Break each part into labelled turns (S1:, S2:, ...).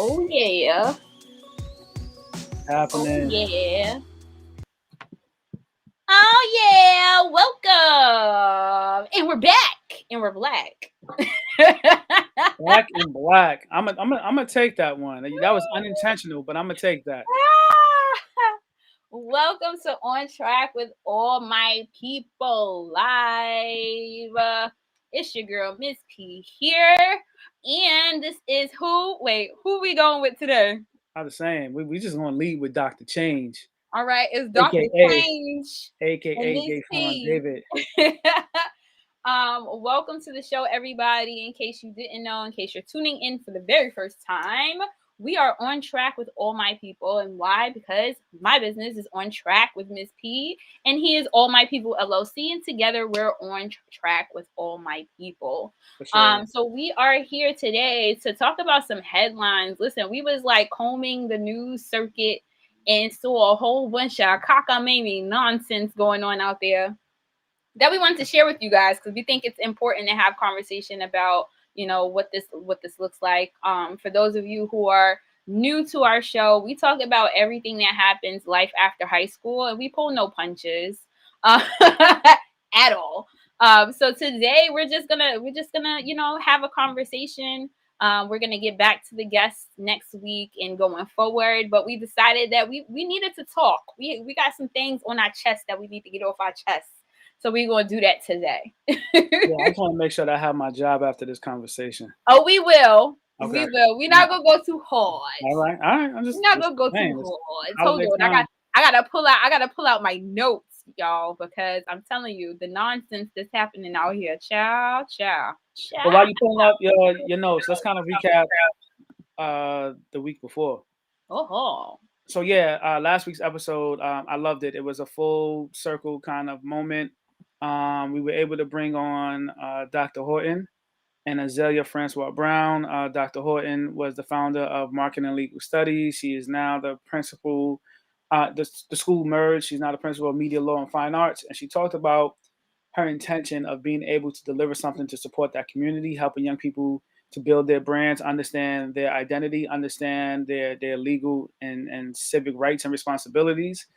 S1: Oh yeah. Oh
S2: Happening.
S1: yeah. Oh yeah. Welcome. And we're back. And we're black.
S2: Black and black. I'm gonna take that one. That was unintentional, but I'm gonna take that.
S1: Welcome to On Track with All My People Live. It's your girl Mizz P here. And this is who we going with today?
S2: I'm the same. We just gonna lead with Dr. Change,
S1: All right, it's Dr.
S2: aka
S1: Change and
S2: aka
S1: Mizz
S2: Daitwan
S1: P.
S2: David.
S1: Welcome to the show, everybody. In case you didn't know, in case you're tuning in for the very first time, we are on track with All My People. And why? Because my business is on track with Mizz P, and he is All My People LLC, and together we're on track with All My People.
S2: For sure.
S1: So we are here today to talk about some headlines. Listen, we was like combing the news circuit and saw a whole bunch of cockamamie nonsense going on out there that we wanted to share with you guys because we think it's important to have conversation about what this looks like. For those of you who are new to our show, we talk about everything that happens life after high school, and we pull no punches at all. So today we're just gonna have a conversation. We're gonna get back to the guests next week and going forward, but we decided that we needed to talk. We got some things on our chest that we need to get off our chest. So we're going to do that today.
S2: Yeah, I just want to make sure that I have my job after this conversation.
S1: Oh, we will.
S2: Okay.
S1: We will. We're not going to go too hard.
S2: All right.
S1: I'm just not going to go too hard. Hold on. I got to pull out my notes, y'all, because I'm telling you, the nonsense that's happening out here. Ciao.
S2: But while you pulling up your notes, let's kind of recap the week before.
S1: Oh.
S2: So yeah, last week's episode, I loved it. It was a full circle kind of moment. We were able to bring on Dr. Horton and Azalea Francois Brown. Dr. Horton was the founder of Marketing and Legal Studies. She is now the principal. The school merged. She's now the principal of Media Law and Fine Arts, and she talked about her intention of being able to deliver something to support that community, helping young people to build their brands, understand their identity, understand their legal and civic rights and responsibilities.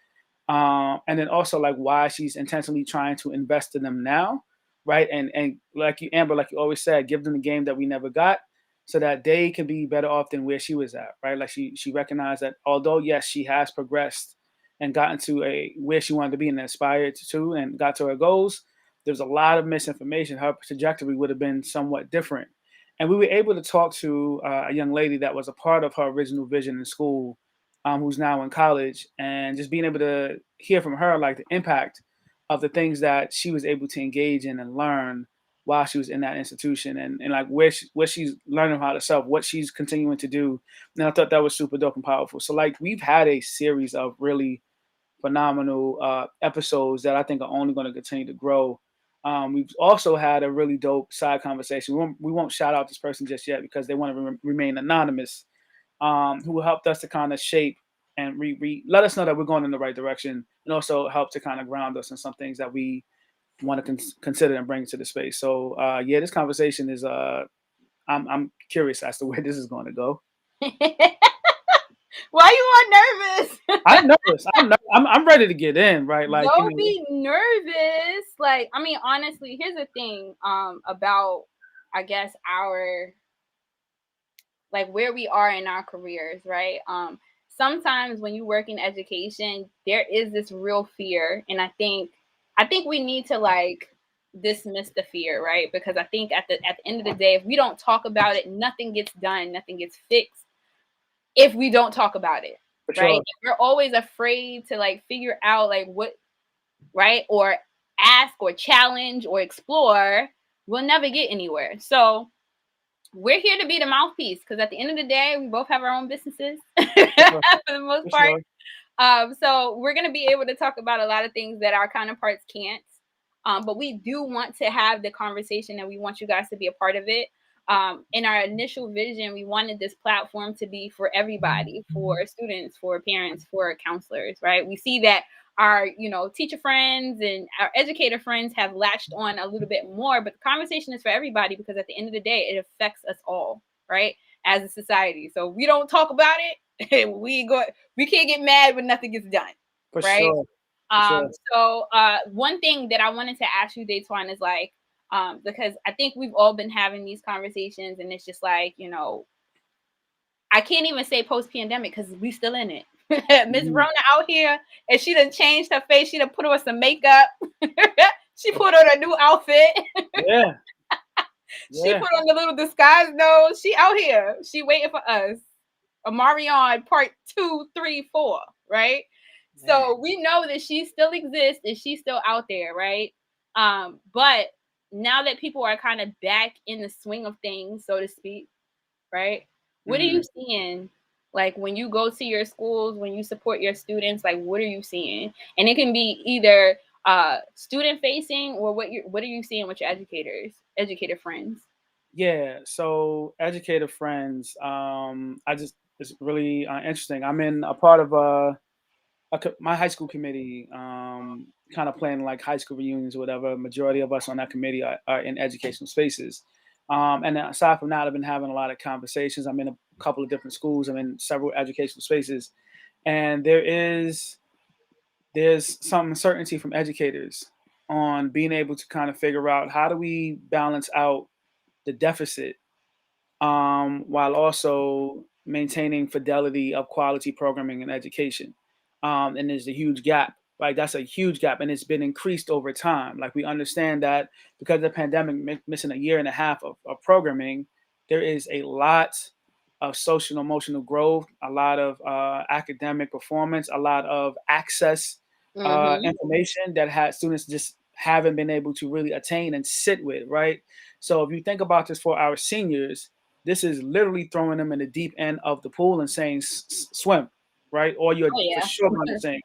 S2: And then also like why she's intentionally trying to invest in them now, right? And like you, Amber, like you always said, give them the game that we never got so that they can be better off than where she was at, right? Like she recognized that although, yes, she has progressed and gotten to where she wanted to be and aspired to and got to her goals, there's a lot of misinformation. Her trajectory would have been somewhat different. And we were able to talk to a young lady that was a part of her original vision in school, who's now in college, and just being able to hear from her like the impact of the things that she was able to engage in and learn while she was in that institution, and like where she's learning about herself, what she's continuing to do. And I thought that was super dope and powerful. So like we've had a series of really phenomenal episodes that I think are only going to continue to grow. We've also had a really dope side conversation. We won't shout out this person just yet because they want to remain anonymous. Who helped us to kind of shape and let us know that we're going in the right direction, and also help to kind of ground us in some things that we want to consider and bring to the space. So yeah, this conversation is I'm curious as to where this is going to go.
S1: Why you all nervous?
S2: I'm nervous. I'm ready to get in, right? Like,
S1: don't be nervous. Like, I mean, honestly, here's the thing about, I guess, our like where we are in our careers, right? Sometimes when you work in education, there is this real fear, and I think we need to like dismiss the fear, right? Because I think at the end of the day, if we don't talk about it, nothing gets done, nothing gets fixed if we don't talk about it. Right? Sure. We're always afraid to like figure out like what, right? Or ask or challenge or explore. We'll never get anywhere. So we're here to be the mouthpiece because at the end of the day, we both have our own businesses for the most part. So we're going to be able to talk about a lot of things that our counterparts can't. But we do want to have the conversation, and we want you guys to be a part of it. In our initial vision, we wanted this platform to be for everybody, for students, for parents, for counselors, right? We see that our, teacher friends and our educator friends have latched on a little bit more, but the conversation is for everybody because at the end of the day, it affects us all, right? as a society. So we don't talk about it. We can't get mad when nothing gets done.
S2: For
S1: Right.
S2: sure. For sure.
S1: So one thing that I wanted to ask you, Daitwan, is like, because I think we've all been having these conversations, and it's just like, I can't even say post-pandemic because we still in it. Miss
S2: Mhm.
S1: Rona out here, and she done changed her face. She done put on some makeup. She put on a new outfit.
S2: Yeah.
S1: She
S2: Yeah.
S1: put on the little disguise nose. She out here. She waiting for us. Marion part 2, 3, 4, right?
S2: Man.
S1: So we know that she still exists and she's still out there, right? But now that people are kind of back in the swing of things, so to speak, right? What are you
S2: Mhm.
S1: seeing? Like when you go to your schools, when you support your students, like what are you seeing? And it can be either student facing, or what are you seeing with your educator friends?
S2: Yeah. So educator friends, I just it's really interesting. I'm in a part of my high school committee, kind of planning like high school reunions or whatever. Majority of us on that committee are in educational spaces. And then aside from that, I've been having a lot of conversations. I'm in a couple of different schools. I'm in several educational spaces, and there's some uncertainty from educators on being able to kind of figure out how do we balance out the deficit, while also maintaining fidelity of quality programming and education. And there's a huge gap. Like that's a huge gap, and it's been increased over time. Like we understand that because of the pandemic, missing a year and a half of programming, there is a lot of social and emotional growth, a lot of academic performance, a lot of access
S1: Mm-hmm.
S2: information that students just haven't been able to really attain and sit with, right? So if you think about this for our seniors, this is literally throwing them in the deep end of the pool and saying swim, right? Or you're
S1: Oh
S2: for
S1: yeah.
S2: sure going to sink,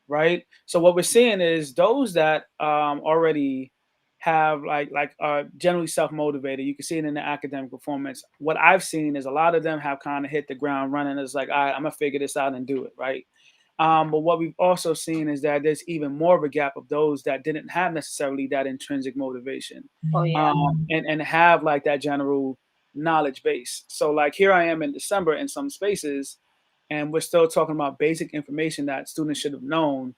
S2: right? So what we're seeing is those that already have generally self motivated. You can see it in the academic performance. What I've seen is a lot of them have kind of hit the ground running. It's like, all right, I'm gonna figure this out and do it, right? But what we've also seen is that there's even more of a gap of those that didn't have necessarily that intrinsic motivation,
S1: Oh yeah.
S2: and have like that general knowledge base. So like here I am in December in some spaces, and we're still talking about basic information that students should have known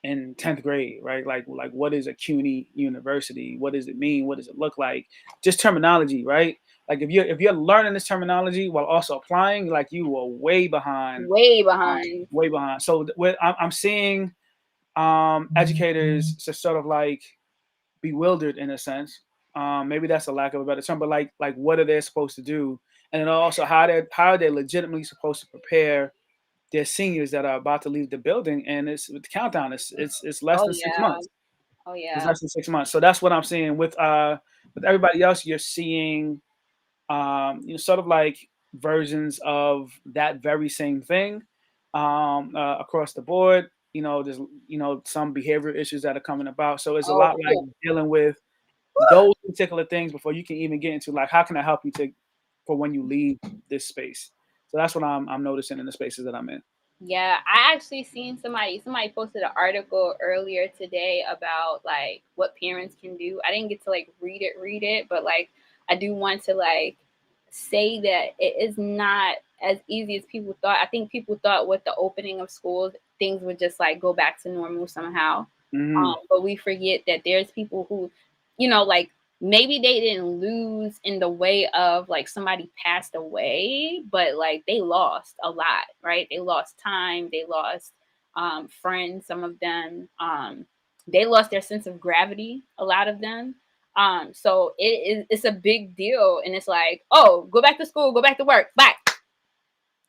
S2: in 10th grade, right? Like what is a CUNY university? What does it mean? What does it look like? Just terminology, right? Like if you're learning this terminology while also applying, like you are way behind,
S1: Way behind.
S2: way behind. So I'm seeing educators just sort of like bewildered in a sense. Maybe that's a lack of a better term, but like what are they supposed to do? And then also how are they legitimately supposed to prepare their seniors that are about to leave the building? And it's with the countdown, it's less
S1: Oh
S2: than six
S1: yeah.
S2: months.
S1: Oh
S2: It's
S1: yeah.
S2: less than 6 months. So that's what I'm seeing with everybody else. You're seeing sort of like versions of that very same thing across the board. There's some behavioral issues that are coming about. So it's a
S1: Oh,
S2: lot like dealing with those particular things before you can even get into like how can I help you to for when you leave this space. So that's what I'm noticing in the spaces that I'm in.
S1: yeah, I actually seen somebody posted an article earlier today about like what parents can do. I didn't get to like read it, but like I do want to like say that it is not as easy as people thought. I think people thought with the opening of schools things would just like go back to normal somehow.
S2: Hmm.
S1: But we forget that there's people who, like maybe they didn't lose in the way of like somebody passed away, but like they lost a lot, right? They lost time, they lost friends, some of them, they lost their sense of gravity, a lot of them. So it's a big deal, and it's like, oh, go back to school, go back to work, bye.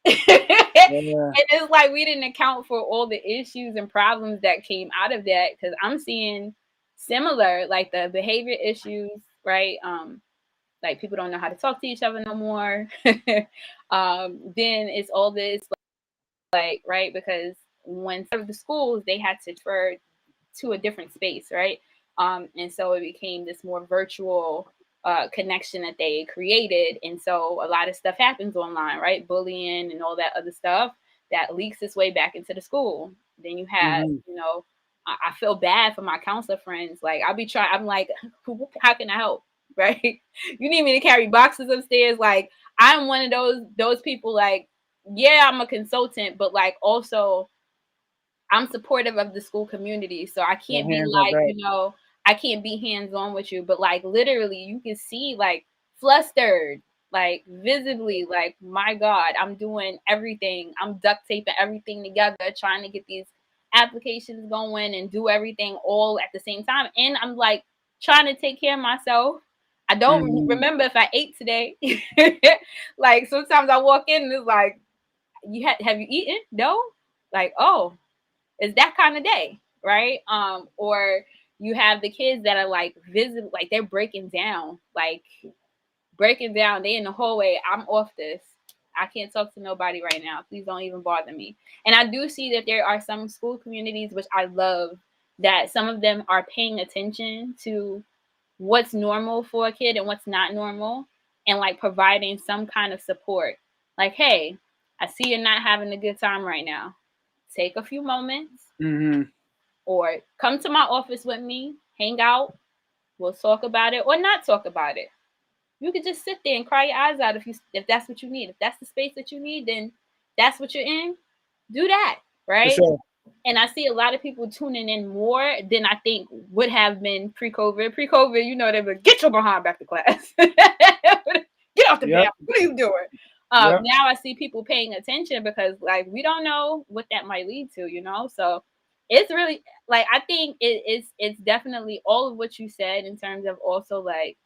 S1: And
S2: Yeah.
S1: it's like we didn't account for all the issues and problems that came out of that, because I'm seeing similar, like the behavior issues, right? Like people don't know how to talk to each other no more. Then it's all this, like, right, because when some of the schools, they had to transfer to a different space, right? And so it became this more virtual connection that they created. And so a lot of stuff happens online, right? Bullying and all that other stuff that leaks its way back into the school. Then you have,
S2: Hmm.
S1: I feel bad for my counselor friends. Like I'll be trying, I'm like, how can I help? Right? You need me to carry boxes upstairs? Like I'm one of those people, like, yeah, I'm a consultant, but like also I'm supportive of the school community. So I
S2: Your
S1: can't be
S2: hands are
S1: like,
S2: back.
S1: I can't be hands on with you, but like literally you can see like flustered, like visibly, like, my God, I'm doing everything. I'm duct taping everything together, trying to get these applications going and do everything all at the same time. And I'm like trying to take care of myself. I don't
S2: Mm,
S1: remember if I ate today. Like sometimes I walk in and it's like, have you eaten? No. Like, oh, it's that kind of day, right? Or you have the kids that are like visible, like they're breaking down. They in the hallway. I'm off this. I can't talk to nobody right now. Please don't even bother me. And I do see that there are some school communities, which I love, that some of them are paying attention to what's normal for a kid and what's not normal, and like providing some kind of support. Like, hey, I see you're not having a good time right now. Take a few moments,
S2: mm-hmm.
S1: or come to my office with me, hang out, we'll talk about it or not talk about it. You could just sit there and cry your eyes out if that's what you need. If that's the space that you need, then that's what you're in. Do that,
S2: For
S1: right?
S2: sure.
S1: And I see a lot of people tuning in more than I think would have been pre-COVID. Pre-COVID, they would get your behind back to class. Get off the
S2: Yep.
S1: bed. What are you doing?
S2: Yep.
S1: Now I see people paying attention because, like, we don't know what that might lead to. So it's really like I think it's definitely all of what you said in terms of also like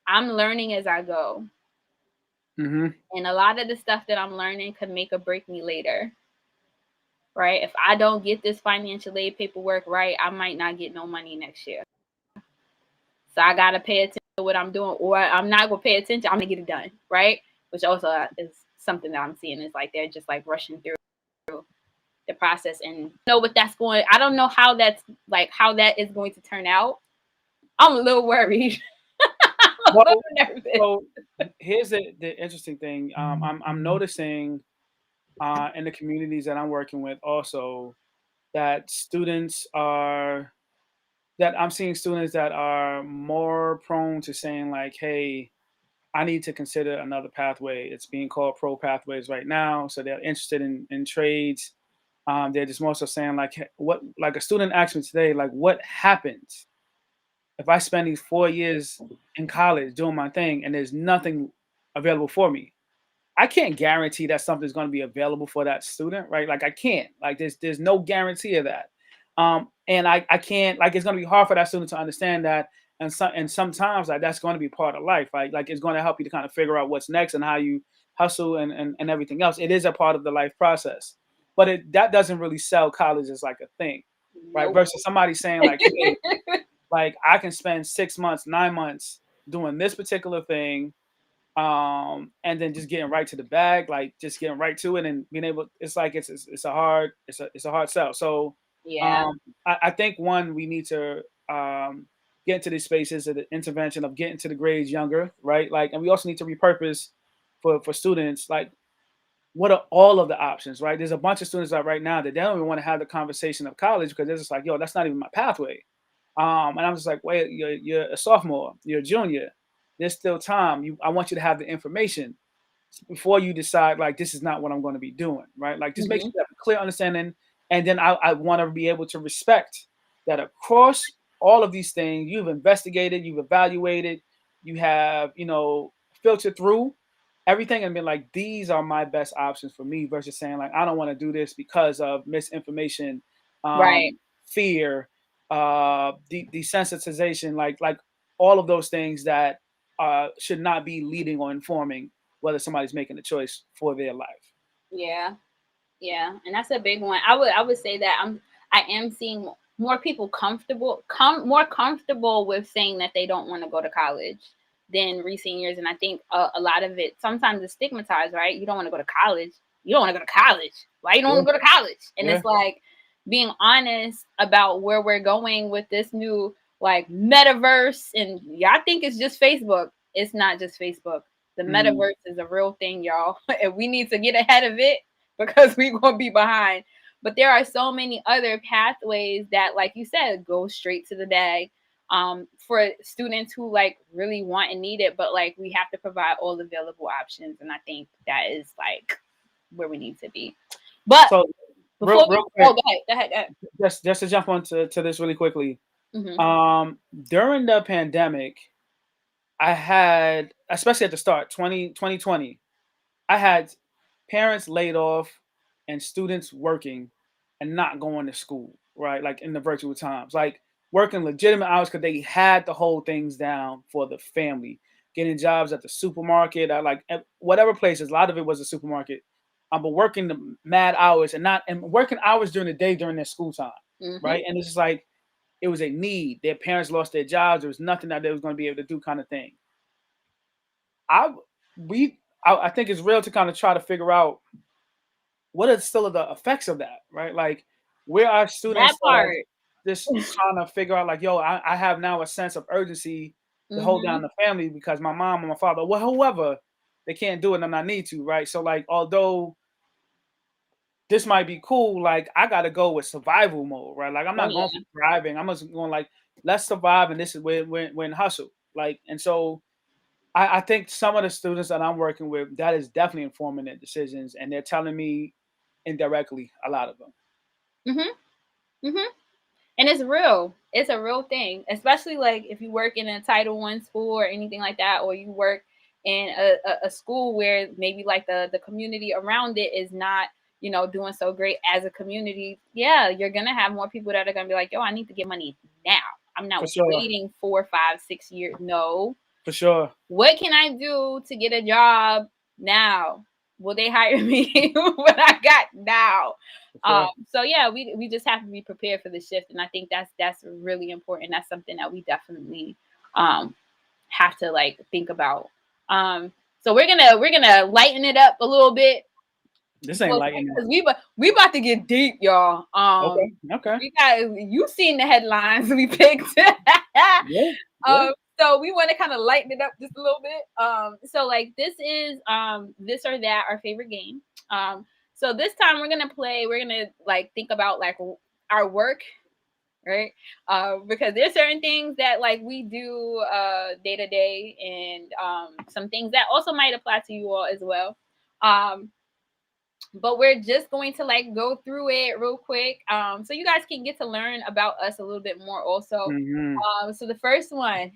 S1: I'm learning as I go,
S2: Mm-hmm.
S1: and a lot of the stuff that I'm learning could make or break me later. Right? If I don't get this financial aid paperwork right, I might not get no money next year. So I gotta pay attention to what I'm doing, or I'm not gonna pay attention. I'm gonna get it done, right? Which also is something that I'm seeing is like they're just like rushing through the process and know what that's going. I don't know how that is going to turn out. I'm a little worried. I'm a
S2: Well,
S1: little nervous.
S2: so here's the interesting thing. I'm noticing in the communities that I'm working with also that I'm seeing students that are more prone to saying like, hey, I need to consider another pathway. It's being called pro pathways right now. So they're interested in trades. They're just more so saying like, what, like a student asked me today, like, what happens if I spend these 4 years in college doing my thing and there's nothing available for me? I can't guarantee that something's going to be available for that student, right? Like I can't. Like there's no guarantee of that. And I can't, like, it's going to be hard for that student to understand that. And sometimes like that's going to be part of life, right? Like it's going to help you to kind of figure out what's next and how you hustle and everything else. It is a part of the life process, but that doesn't really sell college as like a thing, right?
S1: Nope.
S2: Versus somebody saying like, hey, like I can spend 6 months, 9 months doing this particular thing, and then just getting right to the bag, like just getting right to it and being able. It's like it's a hard sell. So
S1: Yeah.
S2: um, I think one, we need to get into these spaces of the intervention of getting to the grades younger, right? Like, and we also need to repurpose for students like what are all of the options, right? There's a bunch of students out right now that they don't even want to have the conversation of college because they're just like, yo, that's not even my pathway. And I'm just like, wait, you're a sophomore, you're a junior. There's still time. I want you to have the information before you decide, like, this is not what I'm going to be doing, right? Like, just make sure
S1: Hmm.
S2: you have a clear understanding. And then I want to be able to respect that across all of these things, you've investigated, you've evaluated, you have, filtered through everything and been like, these are my best options for me versus saying, like, I don't want to do this because of misinformation,
S1: Right.
S2: fear, desensitization, like all of those things that should not be leading or informing whether somebody's making a choice for their life.
S1: Yeah. Yeah, and that's a big one. I would say that I am seeing more people more comfortable with saying that they don't want to go to college than recent years, and I think a lot of it sometimes is stigmatized. Right? You don't want to go to college. You don't want to go to college. Why you don't
S2: Yeah,
S1: want to go to college? And
S2: yeah.
S1: it's like being honest about where we're going with this new like metaverse, and y'all think it's just Facebook. It's not just Facebook. The
S2: Mm,
S1: metaverse is a real thing, y'all, and we need to get ahead of it because we're gonna be behind. But there are so many other pathways that, like you said, go straight to the bag. for students who like really want and need it, but like we have to provide all available options, and I think that is like where we need to be. But
S2: So
S1: before
S2: real
S1: we
S2: quick,
S1: go ahead.
S2: just to jump on to this really quickly.
S1: Mm-hmm.
S2: During the pandemic, I had, especially at the start, 2020, I had parents laid off and students working and not going to school, right? Like in the virtual times, like working legitimate hours because they had to hold things down for the family, getting jobs at the supermarket, like at whatever places. A lot of it was a supermarket, but working the mad hours and working hours during the day during their school time,
S1: Mm-hmm.
S2: right? And it's just like it was a need. Their parents lost their jobs. There was nothing that they was going to be able to do, kind of thing. I we I think it's real to kind of try to figure out what are still the effects of that, right? Like where are
S1: That
S2: students that are
S1: part.
S2: just trying to figure out like, yo, I have now a sense of urgency to hold
S1: Mm-hmm.
S2: down the family because my mom or my father, well, whoever, they can't do it and I need to, right? So like, although this might be cool, like I gotta go with survival mode, right? Like I'm
S1: Oh
S2: not going
S1: yeah.
S2: for thriving. I'm just going like, let's survive, and this is when hustle. Like, and so I think some of the students that I'm working with, that is definitely informing their decisions, and they're telling me indirectly a lot of them.
S1: Mm-hmm. Mm-hmm. And it's real. It's a real thing, especially like if you work in a Title I school or anything like that, or you work in a school where maybe like the community around it is not, doing so great as a community. Yeah, you're gonna have more people that are gonna be like, yo, I need to get money now. I'm
S2: For
S1: not
S2: sure,
S1: waiting 4, 5, 6 years. No,
S2: for sure,
S1: what can I do to get a job now? Will they hire me what I got now?
S2: for sure.
S1: So yeah, we just have to be prepared for the shift, and I think that's really important. That's something that we definitely um, have to like think about. So we're gonna lighten it up a little bit
S2: This ain't lightning.
S1: because we about to get deep, y'all.
S2: Okay, okay,
S1: We got you seen the headlines we picked.
S2: yeah, yeah.
S1: So we want to kind of lighten it up just a little bit. So like this is this or that, our favorite game. So this time we're gonna like think about like our work, right? Because there's certain things that like we do day to day, and some things that also might apply to you all as well. Um, but we're just going to like go through it real quick, so you guys can get to learn about us a little bit more also.
S2: Mm-hmm.
S1: So the first one,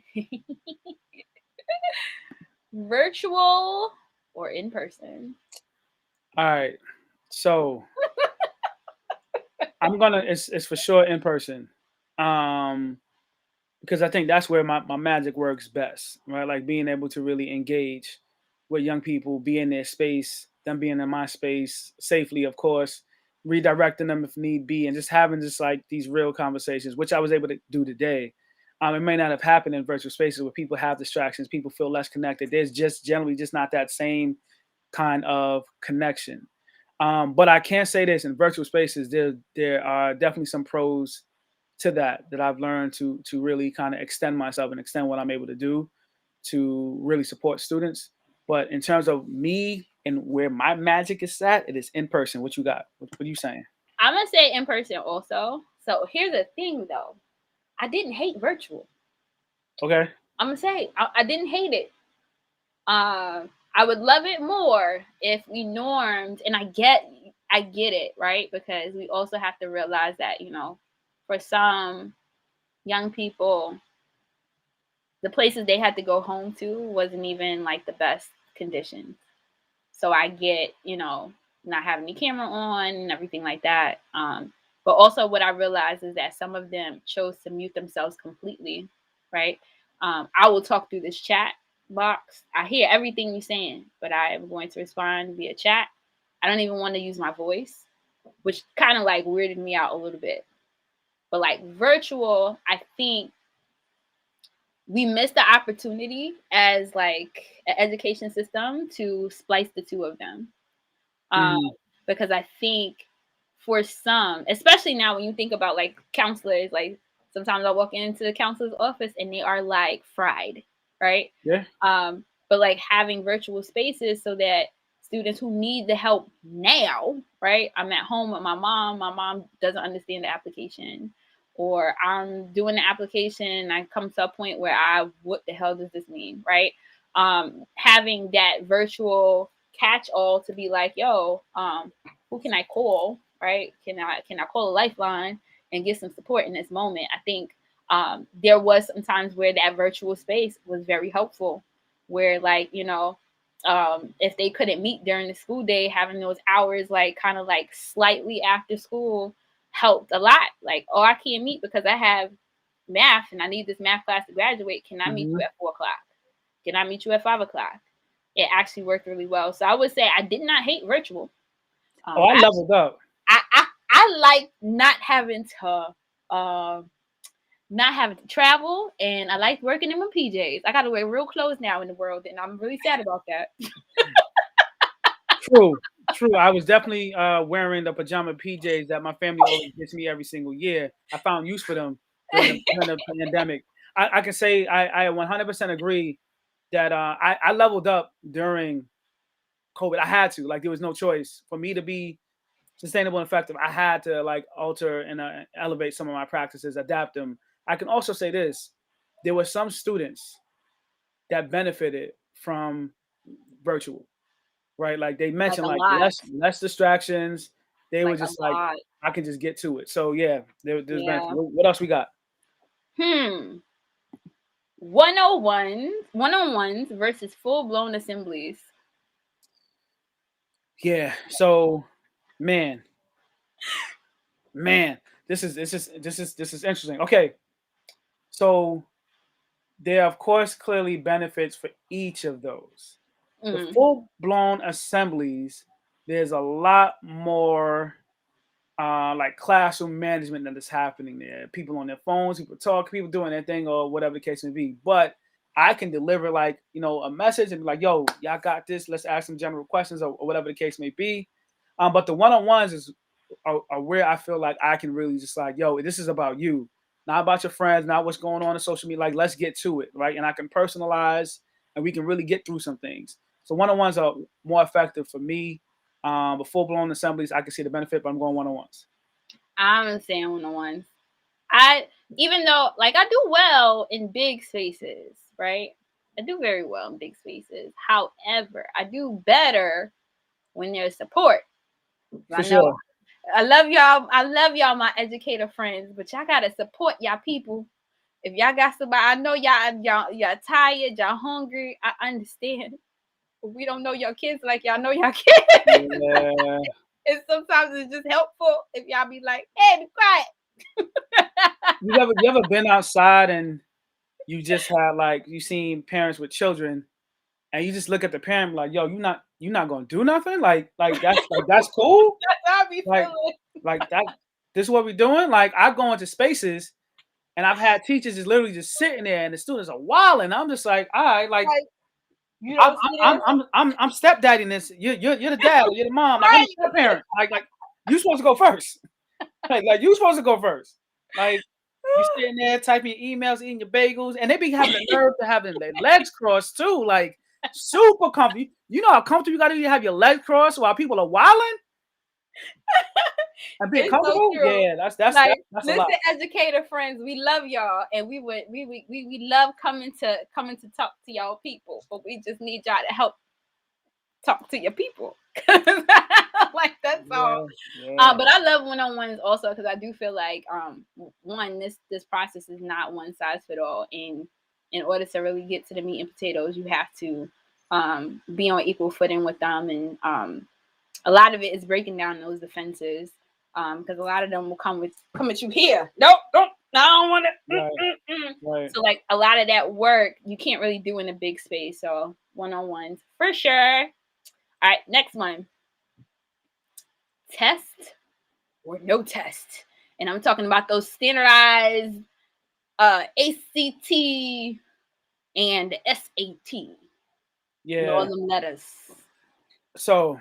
S1: virtual or in person?
S2: All right, so it's for sure in person, um, because I think that's where my magic works best, right? Like being able to really engage with young people, be in their space, them being in my space safely, of course, redirecting them if need be, and just having just like these real conversations, which I was able to do today. It may not have happened in virtual spaces where people have distractions, people feel less connected. There's just generally just not that same kind of connection. But I can say this: in virtual spaces, there are definitely some pros to that I've learned to really kind of extend myself and extend what I'm able to do to really support students. But in terms of me and where my magic is at, it is in person. What you got? What are you saying?
S1: I'm gonna say in person also. So here's the thing though, I didn't hate virtual.
S2: Okay.
S1: I'm gonna say I didn't hate it. I would love it more if we normed, and I get it, right? Because we also have to realize that, for some young people, the places they had to go home to wasn't even like the best conditions. So I get, not having the camera on and everything like that. But also what I realized is that some of them chose to mute themselves completely, right? I will talk through this chat box. I hear everything you're saying, but I am going to respond via chat. I don't even want to use my voice, which kind of like weirded me out a little bit. But like virtual, I think we missed the opportunity as like an education system to splice the two of them. um,
S2: Hmm.
S1: because I think for some, especially now when you think about like counselors, like sometimes I walk into the counselor's office and they are like fried, right?
S2: Yeah.
S1: But like having virtual spaces so that students who need the help now, right? I'm at home with my mom. My mom doesn't understand the application. or I'm doing the application and I come to a point where what the hell does this mean, right? Having that virtual catch all to be like, yo, who can I call, right? Can I call a lifeline and get some support in this moment? I think there was some times where that virtual space was very helpful, where like, if they couldn't meet during the school day, having those hours like kind of like slightly after school helped a lot. Like, oh, I can't meet because I have math and I need this math class to graduate. Can I meet you at 4 o'clock? Can I meet you at 5 o'clock? It actually worked really well. So I would say I did not hate virtual.
S2: I leveled up.
S1: I like not having to travel, and I like working in my PJs. I got to wear real clothes now in the world, and I'm really sad about that.
S2: True. I was definitely wearing the pajama PJs that my family always gets me every single year. I found use for them during the pandemic. I can say I 100% agree that I leveled up during COVID. I had to, like, there was no choice for me to be sustainable and effective. I had to like alter and elevate some of my practices, adapt them. I can also say this: there were some students that benefited from virtual, right? Like they
S1: Like
S2: mentioned,
S1: a
S2: like
S1: lot.
S2: less distractions. They were
S1: Like a
S2: just like,
S1: lot.
S2: I can just get to it. So yeah, there's benefit.
S1: Yeah.
S2: What else we got?
S1: 101s versus full blown assemblies.
S2: Yeah. So, man, this is interesting. Okay, so there of course clearly benefits for each of those. The full blown assemblies, there's a lot more like classroom management that is happening there. People on their phones, people talking, people doing their thing, or whatever the case may be. But I can deliver like a message and be like, "Yo, y'all got this. Let's ask some general questions or whatever the case may be." But the one-on-ones are where I feel like I can really just like, "Yo, this is about you, not about your friends, not what's going on in social media. Like, let's get to it, right?" And I can personalize, and we can really get through some things. So one-on-ones are more effective for me. But full-blown assemblies, I can see the benefit, but I'm going one-on-ones.
S1: I'm saying 101s. Even though like I do well in big spaces, right? I do very well in big spaces. However, I do better when there's support.
S2: For
S1: I know
S2: sure.
S1: I love y'all. I love y'all, my educator friends, but y'all gotta support y'all people. If y'all got somebody, I know y'all tired, y'all hungry. I understand. But we don't know your kids like y'all know y'all kids.
S2: Yeah.
S1: And sometimes it's just helpful if y'all be like, hey, be quiet.
S2: You ever been outside and you just had like you seen parents with children and you just look at the parent like, yo, you not gonna do nothing? That's cool?
S1: That's how I be
S2: Like
S1: feeling.
S2: like that this is what we doing? Like I go into spaces and I've had teachers just literally just sitting there and the students are wilding. I'm just like, all right, like
S1: Like, you
S2: I'm
S1: don't see
S2: I'm
S1: this?
S2: I'm I'm I'm stepdadding this. You're the dad or you're the mom. Like I'm
S1: Right.
S2: a step parent. Like you supposed to go first. Like you supposed to go first. Like you sitting there typing your emails, eating your bagels, and they be having the nerve to having their legs crossed too. Like super comfy. You know how comfortable you gotta be to have your legs crossed while people are wilding and being
S1: It's so
S2: comfortable?
S1: true.
S2: Yeah, that's
S1: Like,
S2: a lot.
S1: listen, educator friends, we love y'all, and we love coming to talk to y'all people, but we just need y'all to help talk to your people. Like that's all.
S2: Yeah, yeah.
S1: But I love one-on-ones also because I do feel like one, this process is not one size fit all. In order to really get to the meat and potatoes, you have to be on equal footing with them, and a lot of it is breaking down those defenses because a lot of them will come at you here. Nope, I don't want it.
S2: Right.
S1: So like a lot of that work you can't really do in a big space. So one-on-ones for sure. All right, next one. Test or no test. And I'm talking about those standardized ACT and SAT. And all
S2: Yeah.
S1: them letters.
S2: So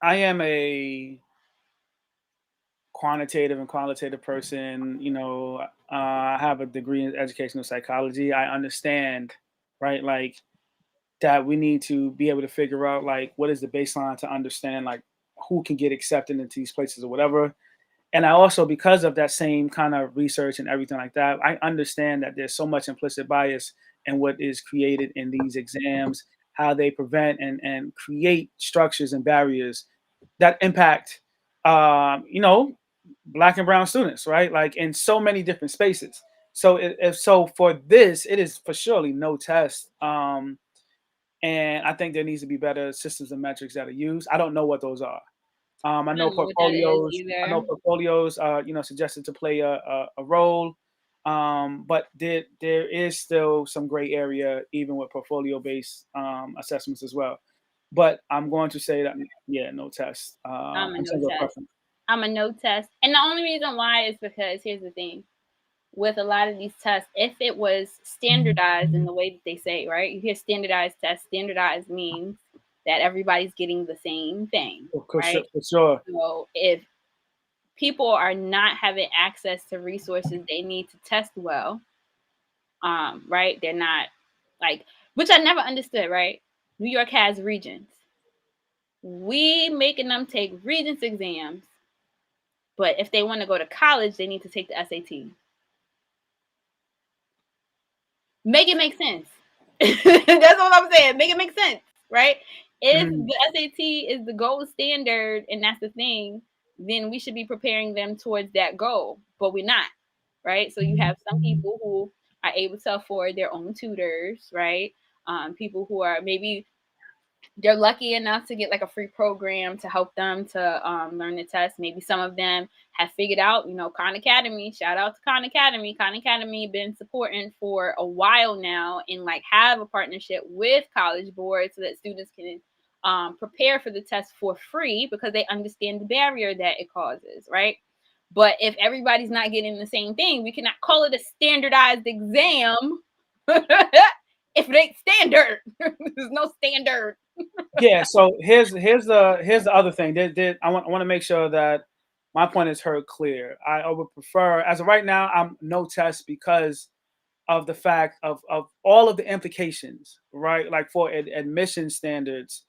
S2: I am a quantitative and qualitative person. I have a degree in educational psychology. I understand, right? Like that we need to be able to figure out like what is the baseline to understand like who can get accepted into these places or whatever. And I also, because of that same kind of research and everything like that, I understand that there's so much implicit bias in what is created in these exams, how they prevent and create structures and barriers that impact, you know, black and brown students, right? Like in so many different spaces. So if so for this, it is for surely no test. And I think there needs to be better systems and metrics that are used. I don't know what those are. I
S1: I
S2: know
S1: don't know what that is
S2: portfolios. I know
S1: either.
S2: portfolios. You know, suggested to play a role, but there is still some gray area even with portfolio based assessments as well. But I'm going to say that yeah, no test
S1: I'm a
S2: in
S1: no
S2: terms of
S1: test.
S2: preference.
S1: I'm a no test. And the only reason why is because here's the thing. With a lot of these tests, if it was standardized in the way that they say, right? You hear standardized tests, standardized means that everybody's getting the same thing, right?
S2: For sure.
S1: So if people are not having access to resources they need to test well, right? They're not like, which I never understood, right? New York has regions. We making them take regents exams, but if they want to go to college, they need to take the SAT. Make it make sense. That's what I'm saying. Make it make sense, right? If
S2: Mhm.
S1: the SAT is the gold standard and that's the thing, then we should be preparing them towards that goal, but we're not, right? So you have some people who are able to afford their own tutors, right? People who are maybe they're lucky enough to get like a free program to help them to learn the test. Maybe some of them have figured out, you know, Khan Academy. Shout out to Khan Academy. Khan Academy been supporting for a while now and like have a partnership with College Board so that students can prepare for the test for free because they understand the barrier that it causes, right? But if everybody's not getting the same thing, we cannot call it a standardized exam if it ain't standard. There's no standard.
S2: Yeah. So here's the other thing. I want to make sure that my point is heard clear. I would prefer, as of right now, I'm no test because of the fact of all of the implications, right? Like for admission standards,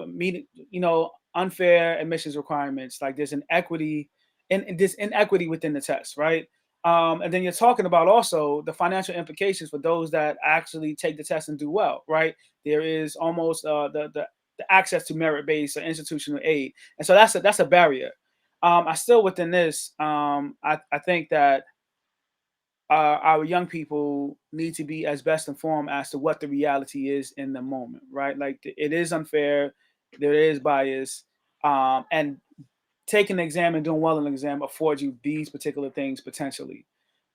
S2: meeting, you know, unfair admissions requirements. Like there's an equity, and this inequity within the test, right? And then you're talking about also the financial implications for those that actually take the test and do well, right? There is almost the access to merit based or institutional aid, and so that's a barrier. I still within this, I think that our young people need to be as best informed as to what the reality is in the moment, right? Like it is unfair, there is bias, and taking the exam and doing well in the exam affords you these particular things potentially.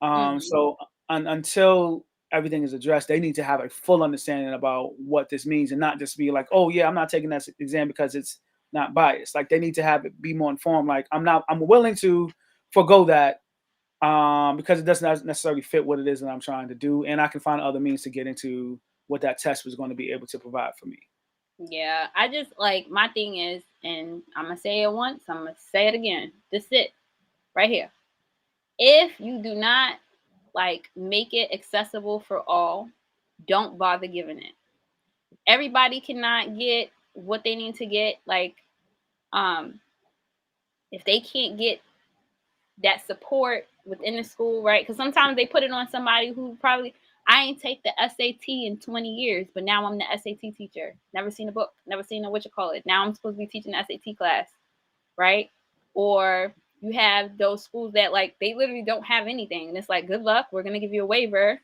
S1: Mhm.
S2: So until everything is addressed, they need to have a full understanding about what this means and not just be like, oh yeah, I'm not taking that exam because it's not biased. Like they need to have it be more informed. Like I'm willing to forego that because it doesn't necessarily fit what it is that I'm trying to do, and I can find other means to get into what that test was going to be able to provide for me.
S1: Yeah, I just like my thing is, and I'm gonna say it once, I'm gonna say it again. This it right here. If you do not like make it accessible for all, don't bother giving it. Everybody cannot get what they need to get. Like, um, if they can't get that support within the school, right? Because sometimes they put it on somebody who probably I ain't take the SAT in 20 years, but now I'm the SAT teacher. Never seen a book, never seen a what you call it. Now I'm supposed to be teaching the SAT class, right? Or you have those schools that like they literally don't have anything, and it's like, good luck. We're gonna give you a waiver.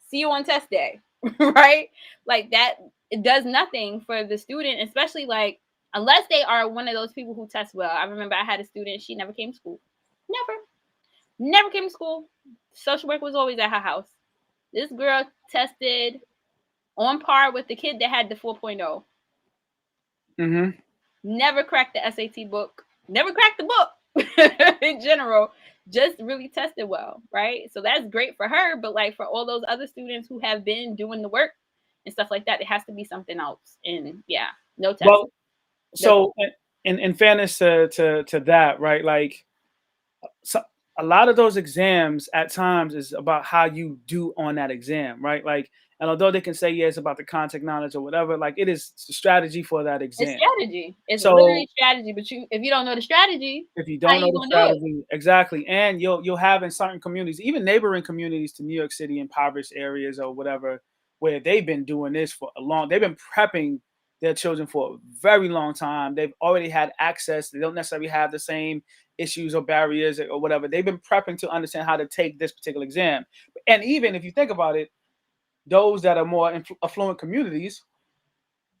S1: See you on test day, right? Like that, it does nothing for the student, especially like unless they are one of those people who test well. I remember I had a student; she never came to school. Never came to school. Social work was always at her house. This girl tested on par with the kid that had the 4.0.
S2: Hmm.
S1: Never cracked the SAT book. Never cracked the book in general. Just really tested well, right? So that's great for her. But like for all those other students who have been doing the work and stuff like that, it has to be something else. And yeah, no test.
S2: Well,
S1: No test.
S2: so in fairness to that, right? Like so, a lot of those exams at times is about how you do on that exam, right? Like And although they can say, yeah, it's about the content knowledge or whatever, like it is the strategy for that
S1: It's
S2: exam.
S1: strategy. It's
S2: So
S1: literally strategy. But if you don't know the strategy,
S2: if you
S1: how
S2: don't know
S1: you
S2: the
S1: gonna do it?
S2: strategy, exactly, and you'll have in certain communities, even neighboring communities to New York City, impoverished areas or whatever, where they've been doing this for a long, they've been prepping their children for a very long time. They've already had access. They don't necessarily have the same issues or barriers or whatever. They've been prepping to understand how to take this particular exam. And even if you think about it, those that are more affluent communities,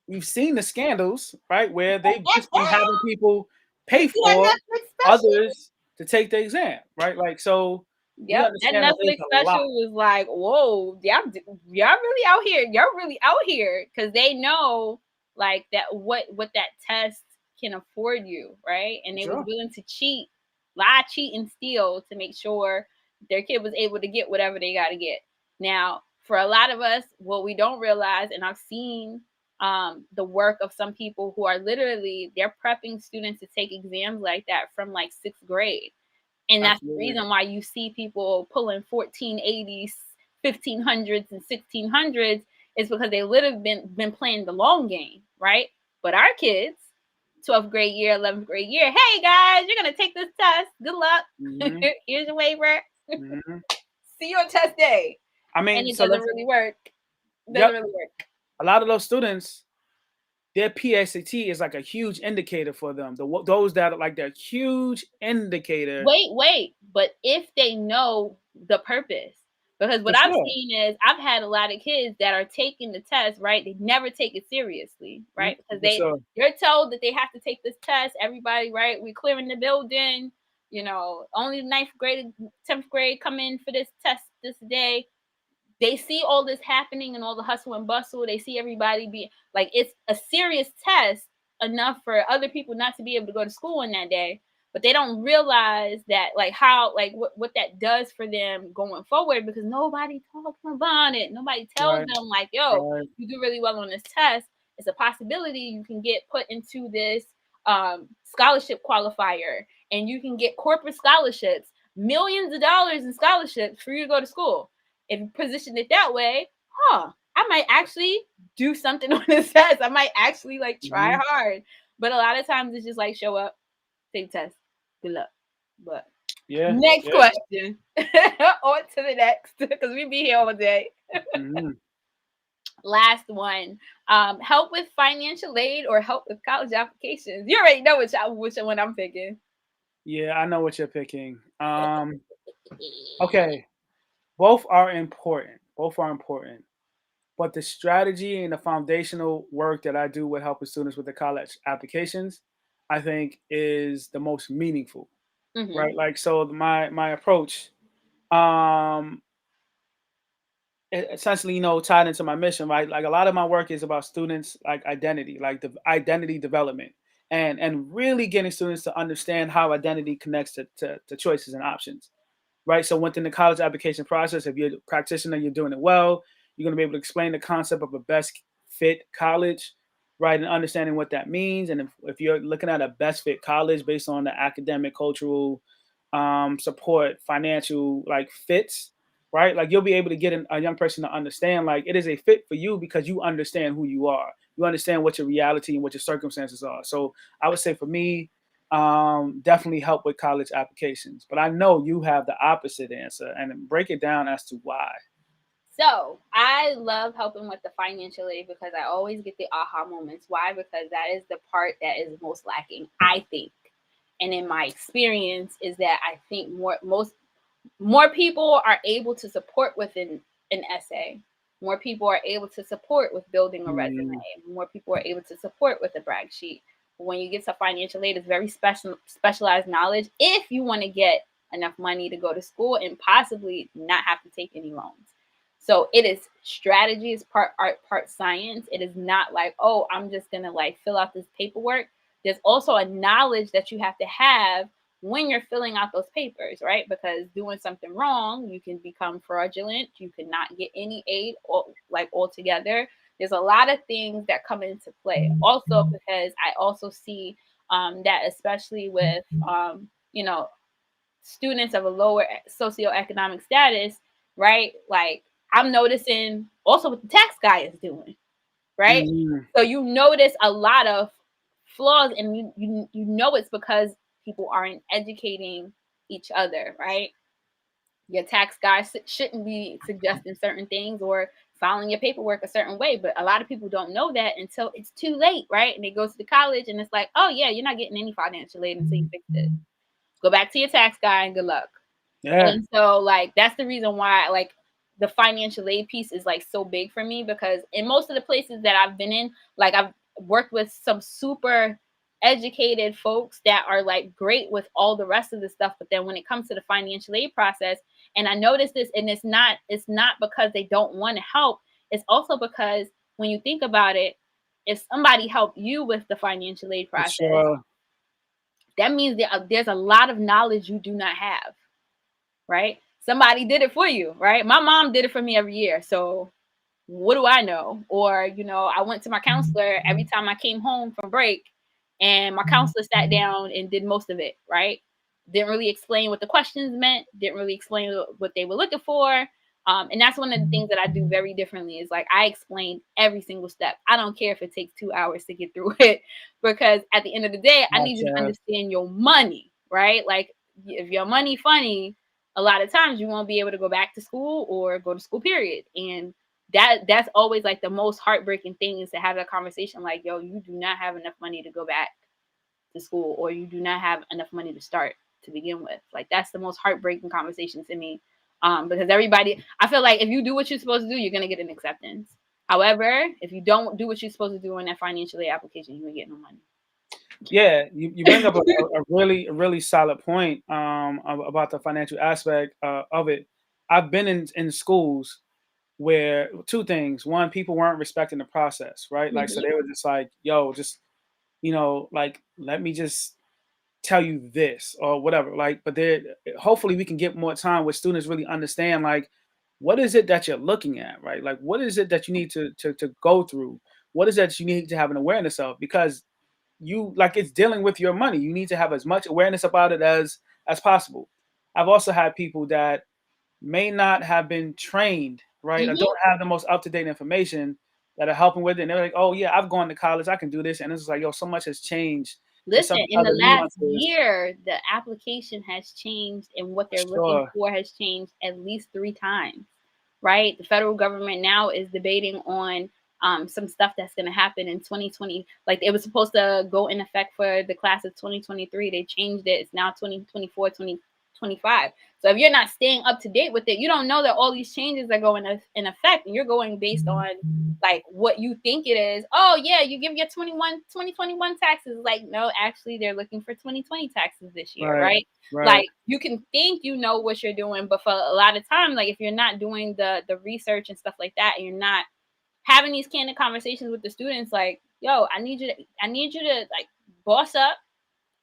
S2: we've seen the scandals, right, where they've just been having people
S1: You
S2: pay
S1: see that
S2: for
S1: Netflix special?
S2: others to take the exam, right? Like, so we
S1: Yep, that
S2: understand that there's
S1: Netflix
S2: a lot,
S1: special was like, whoa, y'all really out here. Y'all really out here because they know like that what that test can afford you, right? And they was
S2: sure,
S1: willing to cheat, lie, cheat, and steal to make sure their kid was able to get whatever they got to get. Now, for a lot of us, what we don't realize, and I've seen the work of some people who are literally they're prepping students to take exams like that from like sixth grade, and that's the
S2: absolutely,
S1: reason why you see people pulling 1480s, 1500s, and 1600s is because they literally been playing the long game, right? But our kids, 12th grade year, 11th grade year, hey guys, you're going to take this test. Good luck.
S2: hmm
S1: Here's your waiver.
S2: hmm
S1: See you on test day.
S2: I
S1: And
S2: mean,
S1: it
S2: so
S1: doesn't
S2: let's,
S1: really work. It doesn't
S2: yep,
S1: really work.
S2: a lot of those students, their PSAT is like a huge indicator for them. Those that are like that huge indicator
S1: Wait. But if they know the purpose, because
S2: for
S1: what I've
S2: sure,
S1: seen is I've had a lot of kids that are taking the test, right? They never take it seriously, right? Because
S2: for sure,
S1: they're told that they have to take this test. Everybody, right? We clearing the building. Only ninth grade, 10th grade come in for this test this day. They see all this happening and all the hustle and bustle. They see everybody be like, it's a serious test enough for other people not to be able to go to school on that day. But they don't realize that, like, how, like, what that does for them going forward, because nobody talks about it. Nobody tells
S2: right,
S1: them, like, yo,
S2: right,
S1: you do really well on this test. It's a possibility you can get put into this scholarship qualifier, and you can get corporate scholarships, millions of dollars in scholarships for you to go to school. If you position it that way, I might actually do something on this test. I might actually like try
S2: hmm
S1: hard. But a lot of times it's just like show up, take test, good luck. But
S2: yeah,
S1: next
S2: yeah,
S1: question. On to the next, because we be here all day.
S2: hmm
S1: Last one. Help with financial aid or help with college applications. You already know which one I'm picking.
S2: yeah. I know what you're picking. Okay, both are important. Both are important. But the strategy and the foundational work that I do with helping students with the college applications, I think is the most meaningful,
S1: Mm-hmm.
S2: right? Like, so my approach, um, essentially, tied into my mission, right? Like a lot of my work is about students, like identity, like the identity development, and really getting students to understand how identity connects to choices and options, right? So within the college application process, if you're a practitioner, you're doing it well, you're going to be able to explain the concept of a best fit college, right? And understanding what that means. And if you're looking at a best fit college based on the academic, cultural support, financial like fits, right? Like you'll be able to get a young person to understand like it is a fit for you because you understand who you are. You understand what your reality and what your circumstances are. So I would say for me, definitely help with college applications. But I know you have the opposite answer, and break it down as to why.
S1: So I love helping with the financial aid because I always get the aha moments. Why? Because that is the part that is most lacking, I think. And in my experience, is that I think more people are able to support with an essay. More people are able to support with building a resume.
S2: Mm,
S1: More people are able to support with a brag sheet. But when you get to financial aid, it's very specialized knowledge if you want to get enough money to go to school and possibly not have to take any loans. So it is strategy, is part art, part science. It is not like, oh, I'm just gonna like fill out this paperwork. There's also a knowledge that you have to have when you're filling out those papers, right? Because doing something wrong, you can become fraudulent. You cannot get any aid or like altogether. There's a lot of things that come into play. Also, because I also see that especially with you know students of a lower socioeconomic status, right? Like I'm noticing also what the tax guy is doing, right?
S2: Mm-hmm.
S1: So you notice a lot of flaws, and you know it's because people aren't educating each other, right? Your tax guy shouldn't be suggesting certain things or filing your paperwork a certain way, but a lot of people don't know that until it's too late, right? And they go to the college and it's like, oh yeah, you're not getting any financial aid until you fix this. Go back to your tax guy and good luck.
S2: Yeah,
S1: And so like that's the reason why like the financial aid piece is like so big for me, because in most of the places that I've been in, like I've worked with some super educated folks that are like great with all the rest of the stuff, but then when it comes to the financial aid process, and I noticed this, and it's not because they don't want to help, it's also because when you think about it, if somebody helped you with the financial aid
S2: for
S1: process,
S2: sure.
S1: that means there's a lot of knowledge you do not have, right? Somebody did it for you, right? My mom did it for me every year. So what do I know? Or, I went to my counselor every time I came home from break, and my counselor sat down and did most of it, right? Didn't really explain what the questions meant, didn't really explain what they were looking for. And that's one of the things that I do very differently is like I explain every single step. I don't care if it takes 2 hours to get through it, because at the end of the day, I need you to
S2: Gotcha.
S1: understand your money, right? Like if your money funny, a lot of times you won't be able to go back to school or go to school, period. And that's always like the most heartbreaking thing, is to have that conversation like, yo, you do not have enough money to go back to school, or you do not have enough money to start to begin with. Like that's the most heartbreaking conversation to me. Because everybody, I feel like if you do what you're supposed to do, you're gonna get an acceptance. However, if you don't do what you're supposed to do in that financial aid application, you ain't get no money.
S2: Yeah, you bring up a really solid point about the financial aspect of it. I've been in schools where two things. One, people weren't respecting the process, right? Like, so
S1: Mhm.
S2: they were just like, yo, just, like, let me just tell you this or whatever. Like, but there, hopefully we can get more time where students really understand, like, what is it that you're looking at, right? Like, what is it that you need to go through? What is that you need to have an awareness of? Because you like it's dealing with your money. You need to have as much awareness about it as possible. I've also had people that may not have been trained, right, or
S1: Mhm.
S2: don't have the most up to date information that are helping with it. And they're like, "Oh yeah, I've gone to college. I can do this." And it's like, "Yo, so much has changed. There's so
S1: Listen,
S2: many
S1: in the
S2: other
S1: last
S2: nuances."
S1: year, the application has changed, and what they're looking
S2: Sure,
S1: for has changed at least 3 times, right? The federal government now is debating on some stuff that's going to happen in 2020. Like it was supposed to go in effect for the class of 2023. They changed it. It's now 2024, 2025. So if you're not staying up to date with it, you don't know that all these changes are going in effect, and you're going based on like what you think it is. Oh yeah, you give your 2021 taxes. Like no, actually they're looking for 2020 taxes this year,
S2: right,
S1: right?
S2: right,
S1: Like you can think you know what you're doing, but for a lot of time, like if you're not doing the research and stuff like that, and you're not having these candid conversations with the students, like, yo, I need you to like boss up,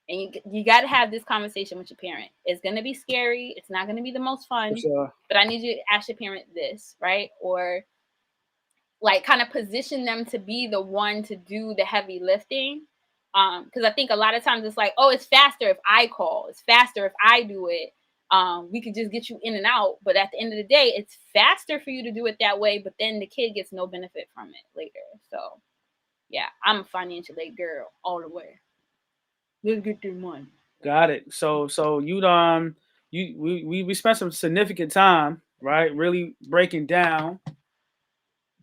S1: and you got to have this conversation with your parent. It's going to be scary, it's not going to be the most
S2: for
S1: fun,
S2: sure.
S1: but I need you to ask your parent this, right? Or like kind of position them to be the one to do the heavy lifting. Because I think a lot of times it's like, oh, it's faster if I call, it's faster if I do it. We could just get you in and out, but at the end of the day, it's faster for you to do it that way, but then the kid gets no benefit from it later. So yeah, I'm a financial aid girl all the way. Let's get their money.
S2: Got it. So we spent some significant time, right, really breaking down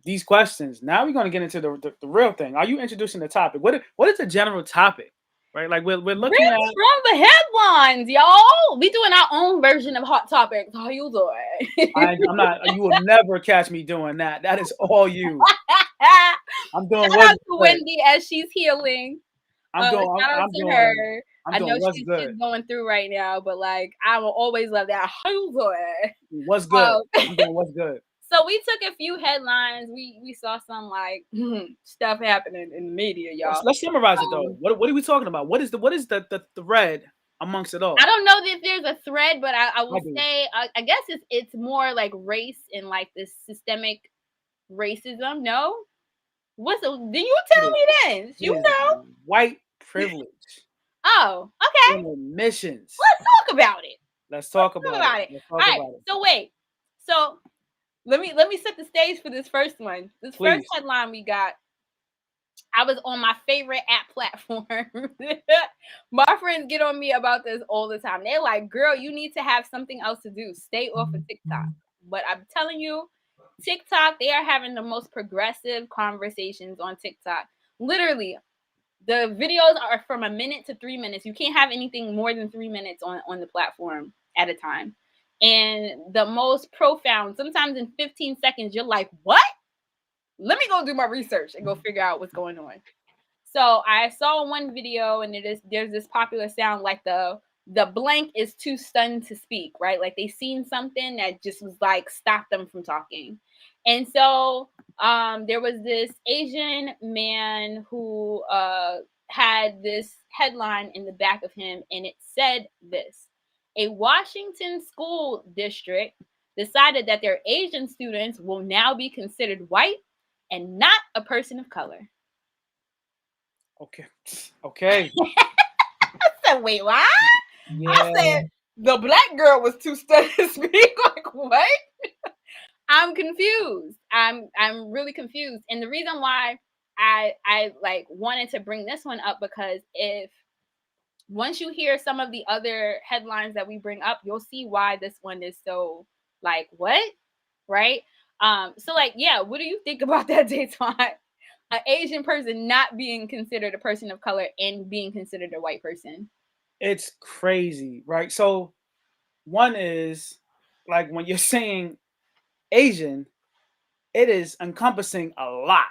S2: these questions. Now we're going to get into the real thing. Are you introducing the topic? What is the general topic? Right? Like we're looking at.
S1: Rips from the headlines, y'all. We doing our own version of Hot Topics. How you doing?
S2: I'm not. You will never catch me doing that. That is all you. I'm doing
S1: Shout
S2: what's
S1: out to
S2: good.
S1: Wendy as she's healing.
S2: I'm doing.
S1: Shout out
S2: I'm
S1: to
S2: doing.
S1: her.
S2: I'm
S1: I know
S2: doing what's
S1: she's
S2: good.
S1: going through right now, but like I will always love that. How you doing?
S2: What's good.
S1: Um,
S2: I'm doing what's good.
S1: so we took a few headlines. We saw some like stuff happening in the media, y'all.
S2: Let's summarize it though.
S1: Um,
S2: What are we talking about? What is the thread amongst it
S1: I
S2: all?
S1: don't know if there's a thread, but I
S2: I
S1: will
S2: do.
S1: say I guess it's more like race and like this systemic racism. No, what's the? Do you
S2: It
S1: tell
S2: is.
S1: me then?
S2: It
S1: You
S2: is
S1: know?
S2: white privilege
S1: Oh, okay.
S2: in admissions.
S1: Let's talk about it.
S2: Let's
S1: Let's
S2: talk
S1: talk
S2: about it.
S1: about it.
S2: Let's
S1: All
S2: talk
S1: right.
S2: about it.
S1: So wait. So Let me set the stage for this first one. This first
S2: Please.
S1: headline we got. I was on my favorite app platform. My friends get on me about this all the time. They're like, girl, you need to have something else to do. Stay off of TikTok. But I'm telling you, TikTok, they are having the most progressive conversations on TikTok. Literally, the videos are from a minute to 3 minutes. You can't have anything more than 3 minutes on the platform at a time. And the most profound, sometimes in 15 seconds, you're like, what? Let me go do my research and go figure out what's going on. So I saw one video, and there's this popular sound like the blank is too stunned to speak, right? Like they seen something that just was like stopped them from talking. And so there was this Asian man who had this headline in the back of him, and it said this: a Washington school district decided that their Asian students will now be considered white and not a person of color.
S2: Okay. Okay.
S1: I said, wait, what? I
S2: Yeah.
S1: said, the black girl was too stunned to speak. Like, what? I'm confused. I'm really confused. And the reason why I like wanted to bring this one up, because if once you hear some of the other headlines that we bring up, you'll see why this one is so like, what? Right? So like, yeah, what do you think about that, Daitwan? An Asian person not being considered a person of color and being considered a white person.
S2: It's crazy, right? So one is like when you're saying Asian, it is encompassing a lot,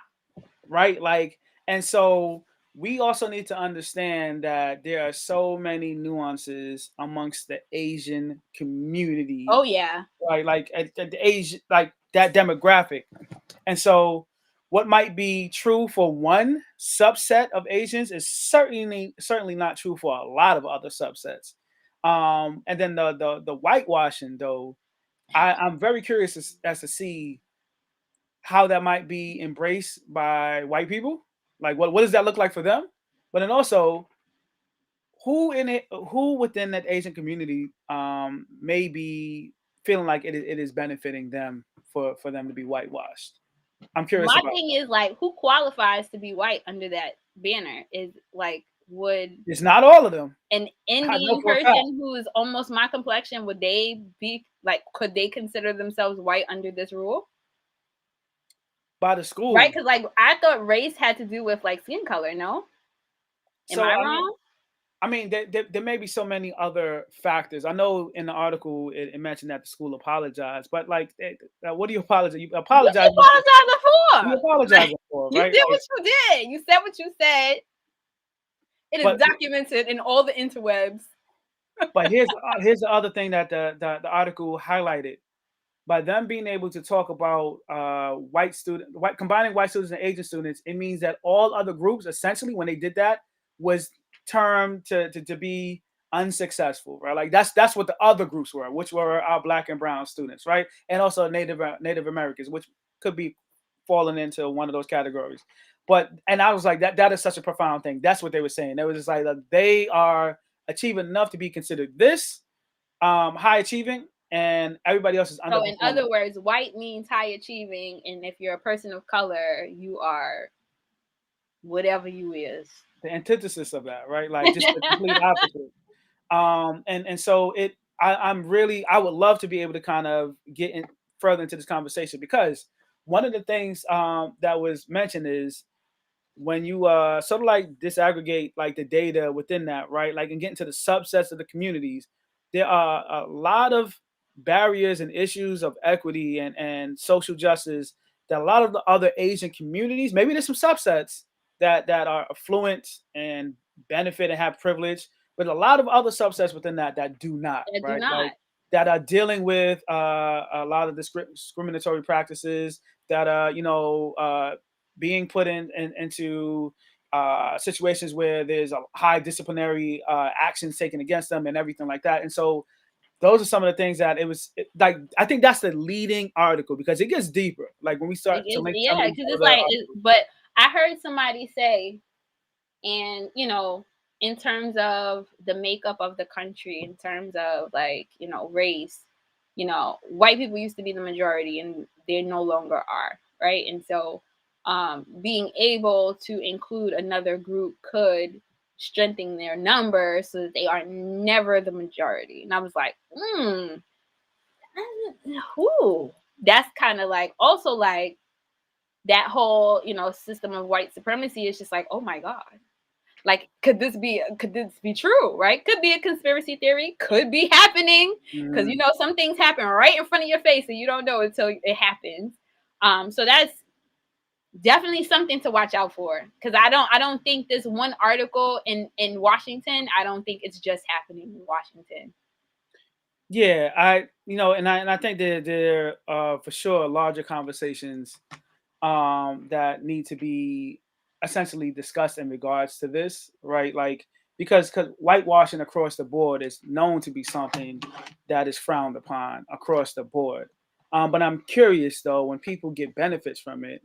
S2: right? Like, and so we also need to understand that there are so many nuances amongst the Asian community,
S1: Oh yeah.
S2: right? Like at the Asian, like that demographic. And so what might be true for one subset of Asians is certainly not true for a lot of other subsets. And then the whitewashing though, I'm very curious as to see how that might be embraced by white people. Like what does that look like for them? But then also who within that Asian community may be feeling like it is benefiting them for them to be whitewashed. I'm curious
S1: My
S2: about
S1: thing is like, who qualifies to be white under that banner? Is like, would
S2: it's not all of them.
S1: an
S2: I know
S1: Indian
S2: for a fact.
S1: person who is almost my complexion, would they be like, could they consider themselves white under this rule?
S2: By the
S1: Right?
S2: school.
S1: Because like I thought race had to do with like skin color. No, am
S2: So
S1: I
S2: I mean,
S1: wrong?
S2: there may be so many other factors. I know in the article it mentioned that the school apologized, but like, what do you apologize? You
S1: What
S2: apologize.
S1: you apologizing
S2: You
S1: for?
S2: apologizing for,
S1: You
S2: right?
S1: did
S2: Like,
S1: what you did. You said what you said. It is
S2: but
S1: documented in all the interwebs.
S2: but here's the other thing that the article highlighted. By them being able to talk about combining white students and Asian students, it means that all other groups essentially, when they did that, was termed to be unsuccessful, right? Like that's what the other groups were, which were our black and brown students, right? And also Native Americans, which could be falling into one of those categories. And I was like, that is such a profound thing. That's what they were saying. They was just like they are achieving enough to be considered this high achieving, and everybody else is
S1: So, in
S2: underperforming.
S1: other words, white means high achieving, and if you're a person of color, you are whatever you is.
S2: The antithesis of that, right? Like just the complete opposite. And so I would love to be able to kind of get in further into this conversation, because one of the things that was mentioned is when you sort of like disaggregate like the data within that, right? Like and get into the subsets of the communities, there are a lot of barriers and issues of equity and social justice that a lot of the other Asian communities, maybe there's some subsets that are affluent and benefit and have privilege, but a lot of other subsets within that do not,
S1: I do
S2: right? Like
S1: not.
S2: that are dealing with a lot of discriminatory practices that are, being put into situations where there's a high disciplinary actions taken against them and everything like that. And so those are some of the things that like I think that's the leading article, because it gets deeper. Like when we
S1: It
S2: start to
S1: is,
S2: link some of
S1: yeah,
S2: these
S1: because it's
S2: other
S1: like,
S2: articles.
S1: but I heard somebody say, and in terms of the makeup of the country, in terms of like race, white people used to be the majority and they no longer are, right? And so being able to include another group could strengthen their numbers so that they are never the majority. And I was like, ooh, that's kind of like also like that whole system of white supremacy is just like, oh my god, like could this be true, right? Could be a conspiracy theory, could be happening, because
S2: Mm.
S1: some things happen right in front of your face and you don't know until it happens. So that's definitely something to watch out for, because I don't think this one article in Washington, I don't think it's just happening in Washington.
S2: Yeah, and I think there for sure larger conversations that need to be essentially discussed in regards to this, right? Like because whitewashing across the board is known to be something that is frowned upon across the board. But I'm curious though, when people get benefits from it,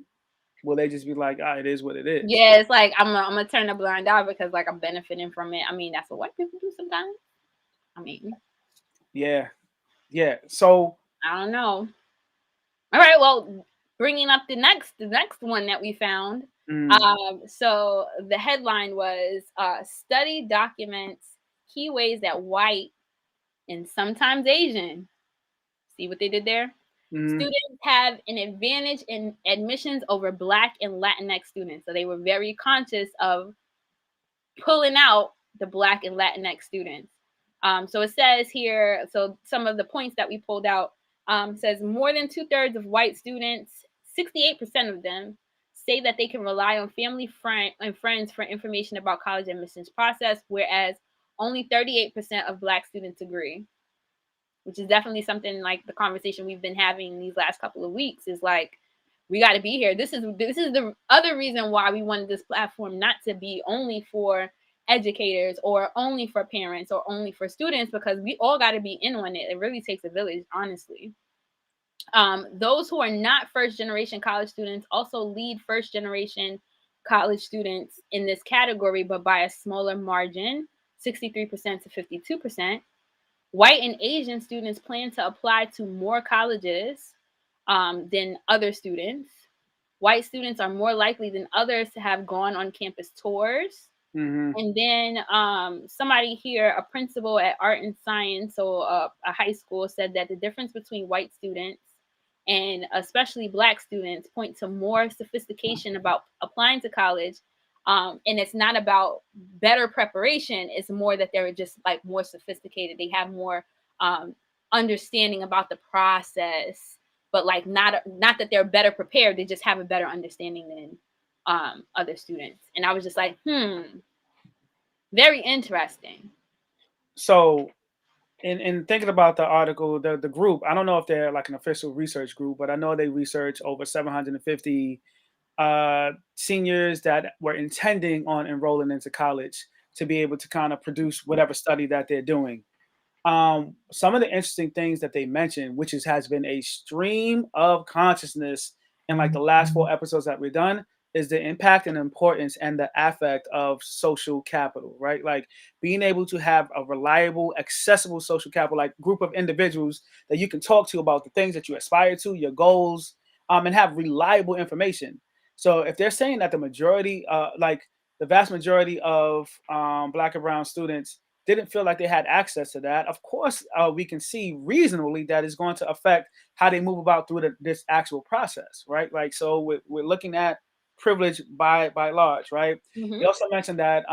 S2: will they just be like, ah, it is what it is?
S1: Yeah, it's like I'm gonna turn a blind eye because like I'm benefiting from it. I mean, that's what white people do sometimes. I mean,
S2: Yeah, yeah. So,
S1: I don't know. All right, well, bringing up the next one that we found.
S2: mm,
S1: So the headline was study documents key ways that white and sometimes Asian, see what they did there?
S2: mm,
S1: Students have an advantage in admissions over Black and Latinx students. So they were very conscious of pulling out the Black and Latinx students. So it says here, so some of the points that we pulled out says more than 2/3 of white students, 68% of them, say that they can rely on family and friends for information about college admissions process, whereas only 38% of Black students agree, which is definitely something like the conversation we've been having these last couple of weeks is like, we got to be here. This is the other reason why we wanted this platform not to be only for educators or only for parents or only for students, because we all got to be in on it. It really takes a village, honestly. Those who are not first generation college students also lead first generation college students in this category, but by a smaller margin, 63% to 52%. White and Asian students plan to apply to more colleges than other students. White students are more likely than others to have gone on campus tours.
S2: mm-hmm.
S1: And then somebody here, a principal at Art and Science, so a high school, said that the difference between white students and especially Black students point to more sophistication about applying to college. And it's not about better preparation, it's more that they're just like more sophisticated. They have more understanding about the process, but like not that they're better prepared, they just have a better understanding than other students. And I was just like, very interesting.
S2: So in thinking about the article, the group, I don't know if they're like an official research group, but I know they research over 750 seniors that were intending on enrolling into college to be able to kind of produce whatever study that they're doing. Some of the interesting things that they mentioned, which has been a stream of consciousness in like the last 4 episodes that we've done, is the impact and importance and the affect of social capital, right? Like being able to have a reliable, accessible social capital, like group of individuals that you can talk to about the things that you aspire to, your goals, and have reliable information. So if they're saying that the majority, like the vast majority of Black and Brown students didn't feel like they had access to that, of course, we can see reasonably that is going to affect how they move about through this actual process, right? Like, so we're looking at privilege by large, right? They
S1: Mm-hmm.
S2: also mentioned that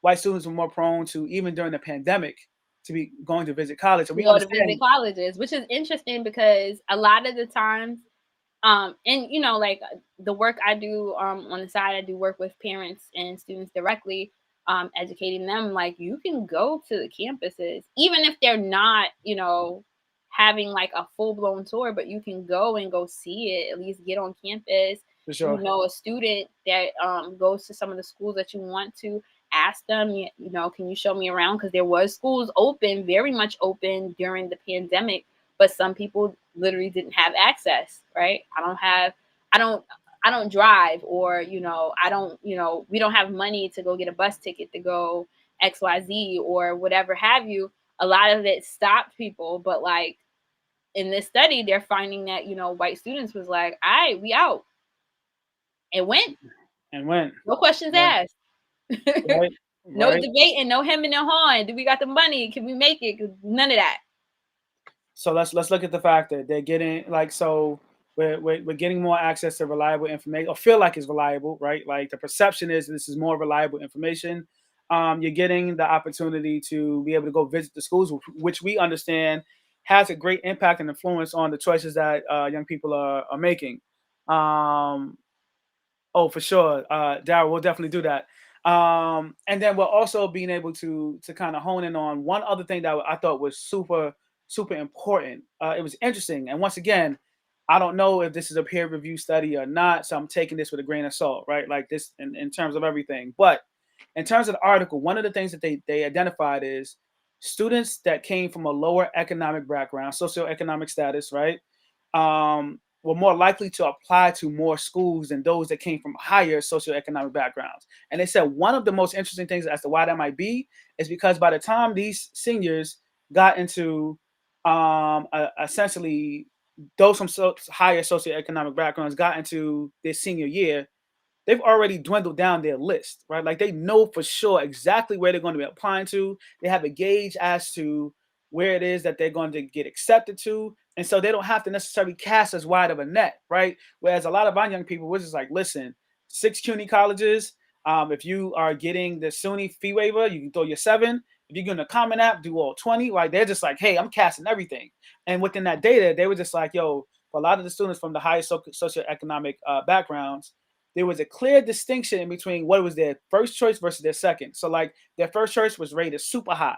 S2: white students were more prone to, even during the pandemic, to be going to visit college. And we
S1: Go to visit
S2: understand.
S1: colleges, which is interesting because a lot of the times, and like the work I do on the side, I do work with parents and students directly, educating them. Like you can go to the campuses, even if they're not, having like a full blown tour, but you can go and go see it, at least get on campus.
S2: For
S1: You
S2: sure.
S1: know, a student that goes to some of the schools that you want to, ask them, can you show me around? Because there was schools open, very much open during the pandemic, but some people literally didn't have access, right? I don't I don't drive, or I don't, we don't have money to go get a bus ticket to go XYZ or whatever have you. A lot of it stopped people, but like in this study, they're finding that, white students was like, all right, we out. It went.
S2: And went.
S1: No questions
S2: Right.
S1: asked.
S2: Right.
S1: No
S2: Right.
S1: debating, no hemming and hawing. Do we got the money? Can we make it? None of that.
S2: So let's look at the fact that they're getting like so we're getting more access to reliable information or feel like it's reliable, right? Like the perception is this is more reliable information. You're getting the opportunity to be able to go visit the schools, which we understand has a great impact and influence on the choices that young people are making. Um, Oh, for sure. Daryl, we'll definitely do that. And then we're also being able to kind of hone in on one other thing that I thought was super important. It was interesting, and once again, I don't know if this is a peer review study or not, so I'm taking this with a grain of salt, right? Like this in terms of everything. But in terms of the article, one of the things that they identified is students that came from a lower economic background, socioeconomic status, right? Were more likely to apply to more schools than those that came from higher socioeconomic backgrounds. And they said one of the most interesting things as to why that might be is because by the time these seniors got into essentially those from higher socioeconomic backgrounds got into their senior year, they've already dwindled down their list, right? Like they know for sure exactly where they're going to be applying to. They have a gauge as to where it is that they're going to get accepted to. And so they don't have to necessarily cast as wide of a net, right? Whereas a lot of our young people, we're just like, listen, 6 CUNY colleges, if you are getting the SUNY fee waiver, you can throw your 7. If you're getting a Common App, do all 20, right? They're just like, hey, I'm casting everything. And within that data, they were just like, yo, for a lot of the students from the highest socioeconomic backgrounds, there was a clear distinction in between what was their first choice versus their second. So like their first choice was rated super high,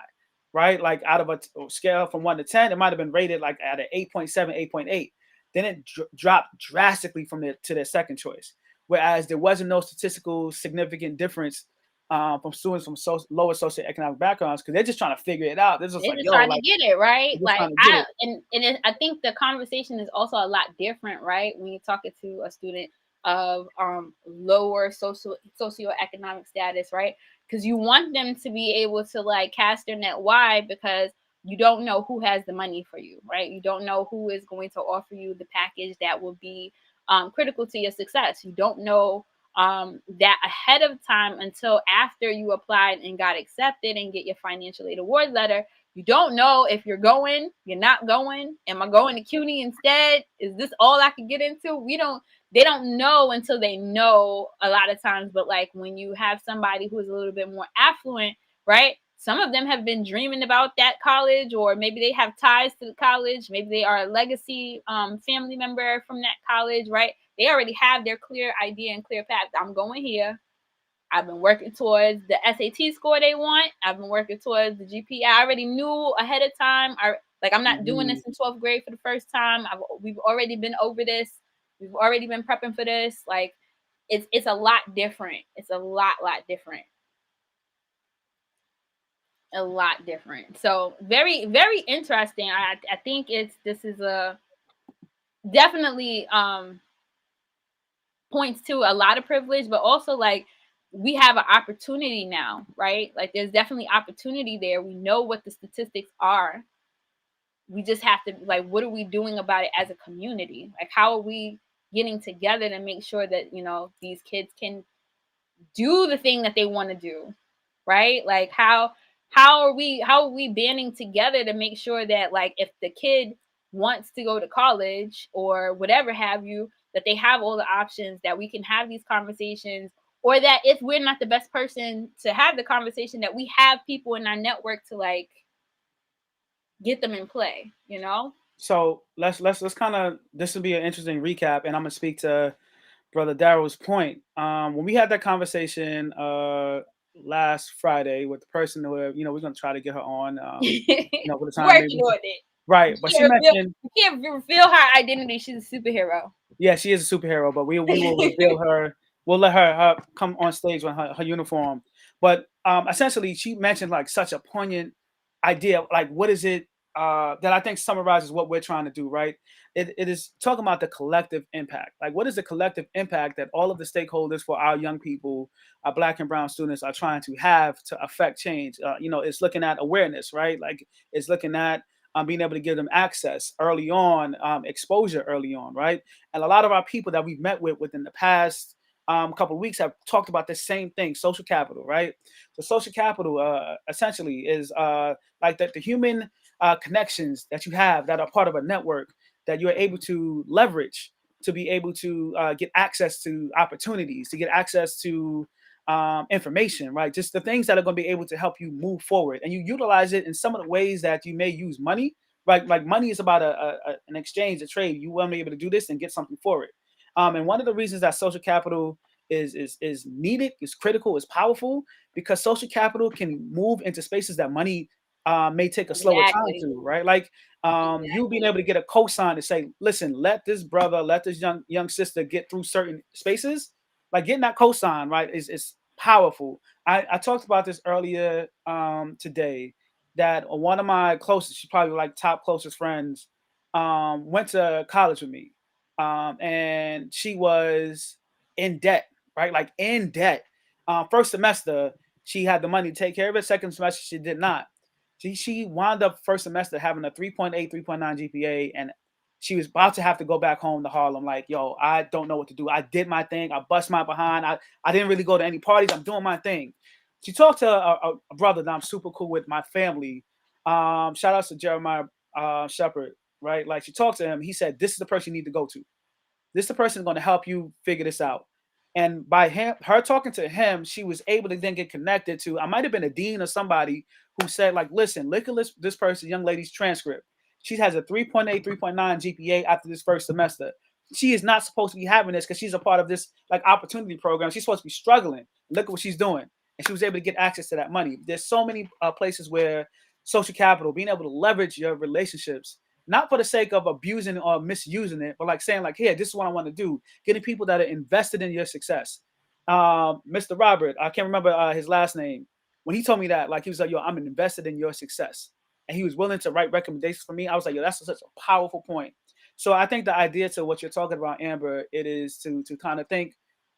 S2: right? Like out of a scale from 1 to 10, it might have been rated like at an 8.7, 8.8. Then it dropped drastically from their to their second choice. Whereas there wasn't no statistical significant difference from students from lower socioeconomic backgrounds because they're just trying to figure it out. They're just
S1: They're
S2: like,
S1: just
S2: yo,
S1: trying to
S2: like
S1: get it right.
S2: they're just
S1: Like
S2: trying to get it.
S1: I think the conversation is also a lot different, right? When you're talking to a student of lower socioeconomic status, right? Because you want them to be able to like cast their net wide because you don't know who has the money for you, right? You don't know who is going to offer you the package that will be critical to your success. You don't know that ahead of time until after you applied and got accepted and get your financial aid award letter. You don't know if you're going, you're not going. Am I going to CUNY instead? Is this all I can get into? They don't know until they know a lot of times. But like when you have somebody who is a little bit more affluent, right? Some of them have been dreaming about that college, or maybe they have ties to the college. Maybe they are a legacy family member from that college, right? They already have their clear idea and clear path. I'm going here. I've been working towards the SAT score they want. I've been working towards the GPA. I already knew ahead of time. I'm not doing
S2: Mhm.
S1: this in 12th grade for the first time. We've already been over this. We've already been prepping for this. Like it's a lot different. It's a lot different. A lot different. So very very interesting. I think this is a definitely points to a lot of privilege, but also like we have an opportunity now, right? Like there's definitely opportunity there. We know what the statistics are. We just have to like, what are we doing about it as a community? Like, how are we getting together to make sure that these kids can do the thing that they want to do, right? Like how are we banding together to make sure that like if the kid wants to go to college or whatever have you, that they have all the options, that we can have these conversations, or that if we're not the best person to have the conversation, that we have people in our network to like get them in play.
S2: So let's kind of this will be an interesting recap, and I'm gonna speak to Brother Darrell's point. When we had that conversation last Friday with the person who we're gonna try to get her on for the time being.
S1: Working on it.
S2: Right, but she mentioned
S1: You can't reveal her identity. She's a superhero.
S2: yeah, she is a superhero, but we will reveal her. We'll let her come on stage with her uniform. But essentially, she mentioned like such a poignant idea. Like, what is it that I think summarizes what we're trying to do, right? It is talking about the collective impact. Like, what is the collective impact that all of the stakeholders for our young people, our Black and Brown students, are trying to have to affect change? It's looking at awareness, right? Like, it's looking at being able to give them access early on, exposure early on, right? And a lot of our people that we've met with within the past couple of weeks have talked about the same thing: social capital, right? So social capital essentially is like the human connections that you have that are part of a network that you're able to leverage to be able to get access to opportunities, to get access to information, right? Just the things that are going to be able to help you move forward, and you utilize it in some of the ways that you may use money. Right, like money is about an exchange, a trade. You want to be able to do this and get something for it. And one of the reasons that social capital is needed, is critical, is powerful, because social capital can move into spaces that money may take a slower time
S1: Exactly.
S2: to, right? Like you being able
S1: Exactly.
S2: to get a cosign to say, listen, let this brother, let this young sister get through certain spaces. Like getting that cosign, right, is powerful. I talked about this earlier today, that one of my closest, she's probably like top closest friends, went to college with me. And she was in debt, right? Like in debt. First semester, she had the money to take care of it. Second semester, she did not. She wound up first semester having a 3.8, 3.9 GPA, and she was about to have to go back home to Harlem. Like, yo, I don't know what to do. I did my thing. I bust my behind. I didn't really go to any parties. I'm doing my thing. She talked to a brother that I'm super cool with, my family. Shout out to Jeremiah Shepherd, right? Like she talked to him. He said, this is the person you need to go to. This is the person going to help you figure this out. And by her talking to him, she was able to then get connected to, I might have been a dean or somebody who said, like, listen, look at this person, young lady's transcript. She has a 3.8, 3.9 GPA after this first semester. She is not supposed to be having this because she's a part of this like opportunity program. She's supposed to be struggling. Look at what she's doing. And she was able to get access to that money. There's so many places where social capital, being able to leverage your relationships, not for the sake of abusing or misusing it, but like saying like, here, this is what I want to do. Getting people that are invested in your success. Mr. Robert, I can't remember his last name. When he told me that, like he was like, yo, I'm invested in your success. And he was willing to write recommendations for me. I was like, yo, that's such a powerful point. So I think the idea to what you're talking about, Amber, it is to kind of think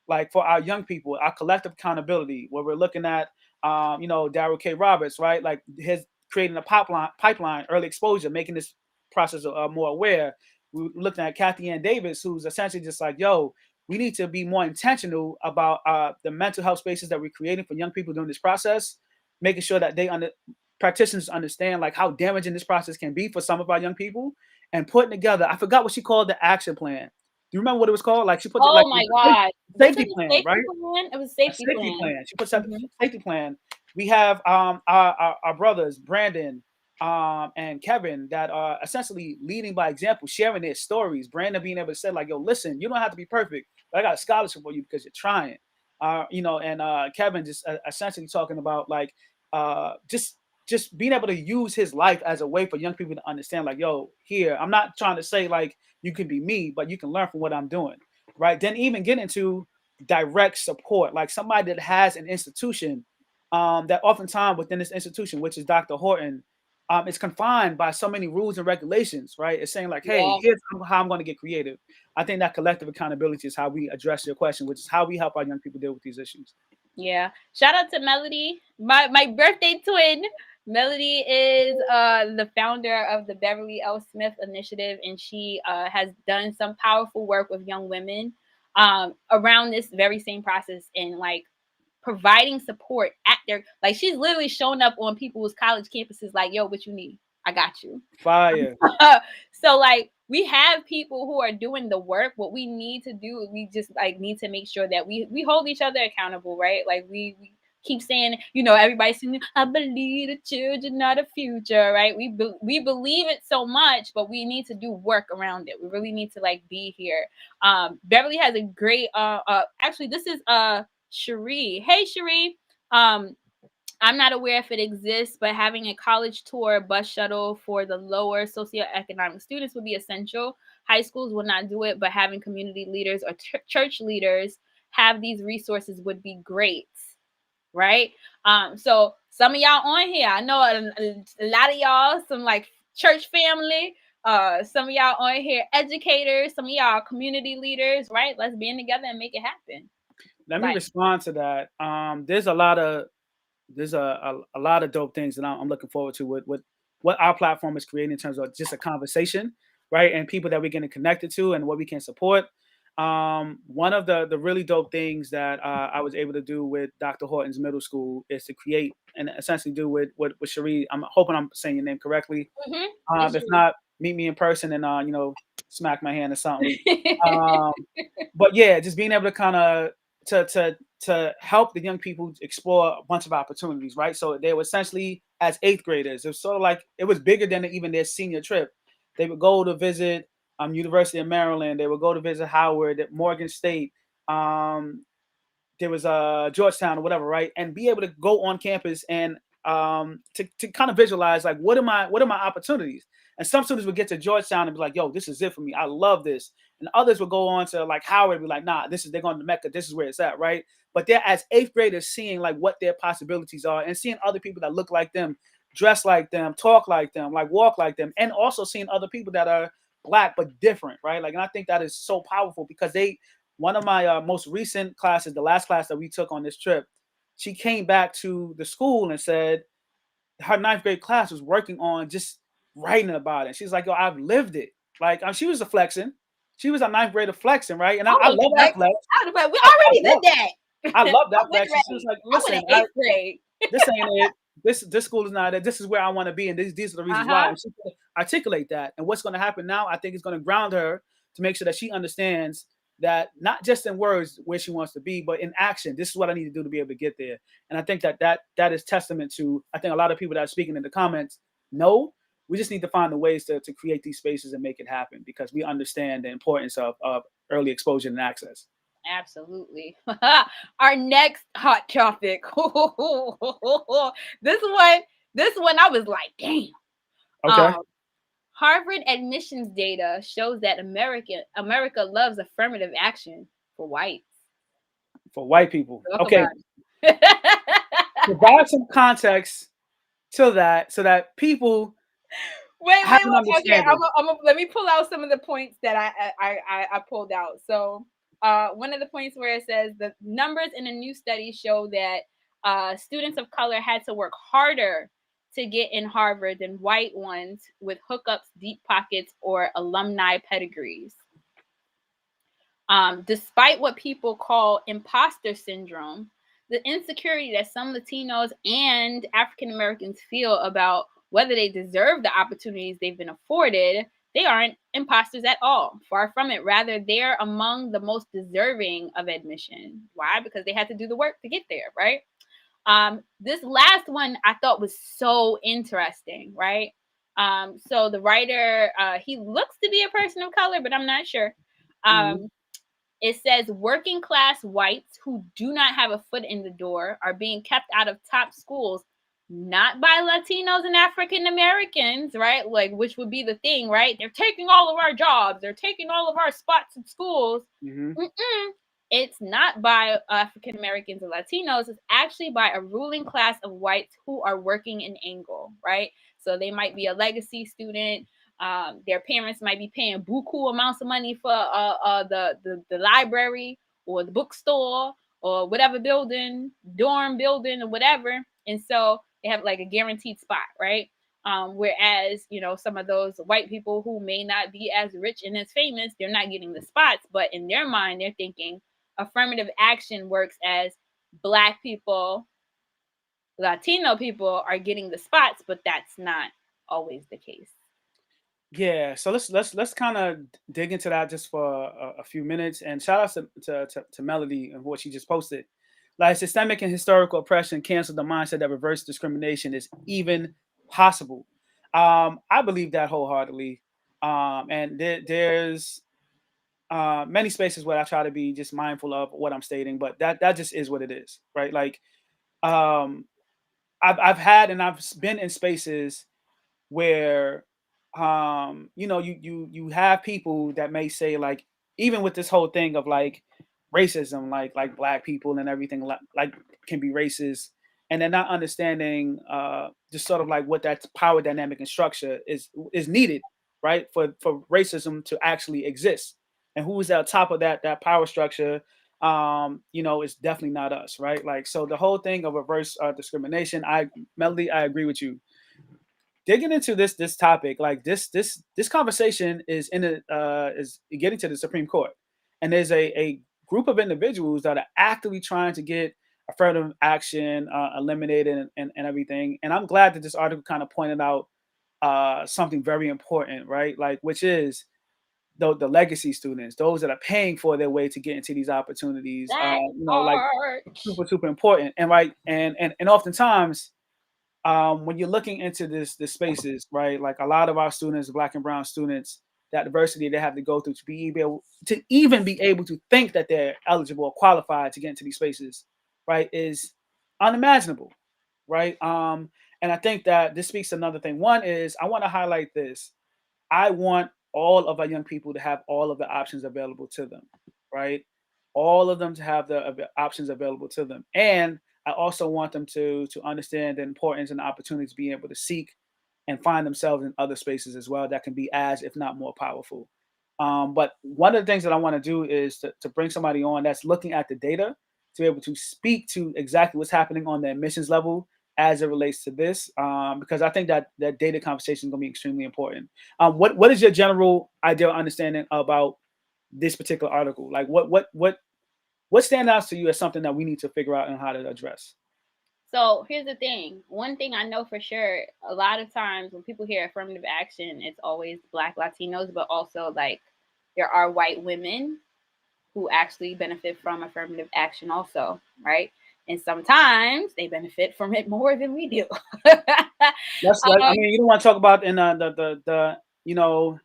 S2: like for our young people, our collective accountability, where we're looking at, Daryl K. Roberts, right? Like his creating a pipeline, early exposure, making this process more aware. We are looking at Kathy Ann Davis, who's essentially just like, yo, we need to be more intentional about the mental health spaces that we're creating for young people during this process, making sure that practitioners understand like how damaging this process can be for some of our young people, and putting together. I forgot what she called the action plan. Do you remember what it was called? Like she put it like
S1: Oh my God. Was it
S2: safety
S1: a
S2: plan,
S1: safety
S2: right?
S1: plan? It was a
S2: A
S1: safety
S2: safety
S1: plan.
S2: plan. She puts up
S1: Hmm.
S2: safety plan. We have our brothers Brandon and Kevin that are essentially leading by example, sharing their stories. Brandon being able to say like, "Yo, listen, you don't have to be perfect, but I got a scholarship for you because you're trying." And Kevin just essentially talking about like just being able to use his life as a way for young people to understand like, yo, here, I'm not trying to say like you can be me, but you can learn from what I'm doing, right? Then even get into direct support, like somebody that has an institution, that oftentimes within this institution, which is Dr. Horton, it's confined by so many rules and regulations, right? It's saying like, hey,
S1: Yeah.
S2: here's how I'm going to get creative. I think that collective accountability is how we address your question, which is how we help our young people deal with these issues.
S1: Yeah. Shout out to Melody, my birthday twin. Melody is the founder of the Beverly L. Smith Initiative, and she has done some powerful work with young women around this very same process, and like providing support at their, like she's literally showing up on people's college campuses like, yo, what you need? I got you.
S2: Fire.
S1: So like we have people who are doing the work. What we need to do, we just like need to make sure that we hold each other accountable, right? Like we keep saying, everybody's saying, I believe the children are the future, right? We believe it so much, but we need to do work around it. We really need to like be here. Beverly has a great actually this is Cherie. Hey Cherie. I'm not aware if it exists, but having a college tour bus shuttle for the lower socioeconomic students would be essential. High schools will not do it, but having community leaders or church leaders have these resources would be great, right? So some of y'all on here, I know a lot of y'all, some like church family, some of y'all on here, educators, some of y'all community leaders, right? Let's band together and make it happen.
S2: Let me
S1: Like,
S2: respond to that. There's a lot of dope things that I'm looking forward to with what our platform is creating in terms of just a conversation, right? And people that we're getting connected to and what we can support. One of the really dope things that I was able to do with Dr. Horton's middle school is to create and essentially do with Cherie. I'm hoping I'm saying your name correctly.
S1: Mm-hmm. It's
S2: If not, meet me in person and smack my hand or something. Um, but yeah, just being able to kind of to help the young people explore a bunch of opportunities, right? So they were essentially as eighth graders. It was sort of like it was bigger than even their senior trip. They would go to visit University of Maryland. They would go to visit Howard, Morgan State. Um, there was Georgetown or whatever, right? And be able to go on campus and to kind of visualize like what are my opportunities. And some students would get to Georgetown and be like, yo, this is it for me. I love this. And others would go on to like Howard and be like, nah, they're going to Mecca. This is where it's at, right? But they're as eighth graders seeing like what their possibilities are and seeing other people that look like them, dress like them, talk like them, like walk like them, and also seeing other people that are black but different, right? Like, and I think that is so powerful because one of my most recent classes, the last class that we took on this trip, she came back to the school and said her ninth grade class was working on just writing about it. She's like, yo, I've lived it. Like, she was a flexing. She was a ninth grader flexing, right? And I
S1: I was
S2: love that
S1: like,
S2: flex.
S1: we
S2: I
S1: already did
S2: love,
S1: that.
S2: I love
S1: I
S2: that
S1: went
S2: flex. And she was
S1: ready.
S2: like,
S1: I went
S2: listen,
S1: in eighth grade.
S2: this ain't it. This school is not it. This is where I want to be, and these are the reasons why.
S1: Uh-huh.
S2: And she could articulate that. And what's going to happen now, I think, is going to ground her to make sure that she understands that not just in words where she wants to be, but in action. This is what I need to do to be able to get there. And I think that is testament to. I think a lot of people that are speaking in the comments know. We just need to find the ways to create these spaces and make it happen because we understand the importance of early exposure and access.
S1: Absolutely. Our next hot topic. this one, this one, I was like, damn.
S2: Okay.
S1: Um, Harvard admissions data shows that America loves affirmative action for whites.
S2: For white people.
S1: Talk
S2: Okay.
S1: about it.
S2: Provide some context to that so that people have an
S1: Wait. Okay,
S2: understanding.
S1: let me pull out some of the points that I pulled out. So, one of the points where it says the numbers in a new study show that students of color had to work harder to get in Harvard than white ones with hookups, deep pockets, or alumni pedigrees. Despite what people call imposter syndrome, the insecurity that some Latinos and African Americans feel about whether they deserve the opportunities they've been afforded, they aren't imposters at all. Far from it. Rather, they're among the most deserving of admission. Why? Because they had to do the work to get there, right? This last one I thought was so interesting, right? So the writer, he looks to be a person of color, but I'm not sure.
S2: Mm-hmm.
S1: It says working class whites who do not have a foot in the door are being kept out of top schools, not by Latinos and African Americans, right? Like, which would be the thing, right? They're taking all of our jobs, they're taking all of our spots in schools.
S2: Mm-hmm.
S1: It's not by African Americans or Latinos. It's actually by a ruling class of whites who are working an angle, right? So they might be a legacy student. Their parents might be paying buku amounts of money for the library or the bookstore or whatever building, dorm building or whatever. And so they have like a guaranteed spot, right? Whereas, some of those white people who may not be as rich and as famous, they're not getting the spots. But in their mind, they're thinking affirmative action works as Black people, Latino people are getting the spots, but that's not always the case.
S2: Yeah, so let's kind of dig into that just for a few minutes. And shout out to Melody and what she just posted. Like systemic and historical oppression canceled the mindset that reverse discrimination is even possible. I believe that wholeheartedly. And there's many spaces where I try to be just mindful of what I'm stating, but that just is what it is, right? Like um, I've had and I've been in spaces where you have people that may say like even with this whole thing of like racism like black people and everything like can be racist and they're not understanding just sort of like what that power dynamic and structure is needed right for racism to actually exist and who's at top of that power structure it's definitely not us right like so the whole thing of reverse discrimination I Melody I agree with you digging into this topic, like this conversation is is getting to the Supreme Court, and there's a group of individuals that are actively trying to get affirmative action eliminated and everything. And I'm glad that this article kind of pointed out something very important, right? Like, which is the legacy students, those that are paying for their way to get into these opportunities.
S1: That
S2: Like
S1: part.
S2: super important, and right, and oftentimes when you're looking into this spaces, right? Like a lot of our students, Black and Brown students, that diversity they have to go through to be able to even be able to think that they're eligible or qualified to get into these spaces, right, is unimaginable, right? And I think that this speaks to another thing. One is I want to highlight this. I want all of our young people to have all of the options available to them, right? All of them to have the options available to them, and I also want them to understand the importance and the opportunity to be able to seek and find themselves in other spaces as well that can be as, if not more, powerful. But one of the things that I want to do is to bring somebody on that's looking at the data to be able to speak to exactly what's happening on the admissions level as it relates to this, because I think that that data conversation is going to be extremely important. What is your general idea or understanding about this particular article? Like, what stands out to you as something that we need to figure out and how to address?
S1: So here's the thing. One thing I know for sure, a lot of times when people hear affirmative action, it's always Black Latinos, but also like there are white women who actually benefit from affirmative action also, right? And sometimes they benefit from it more than we do.
S2: That's like, I mean, you don't want to talk about in the you know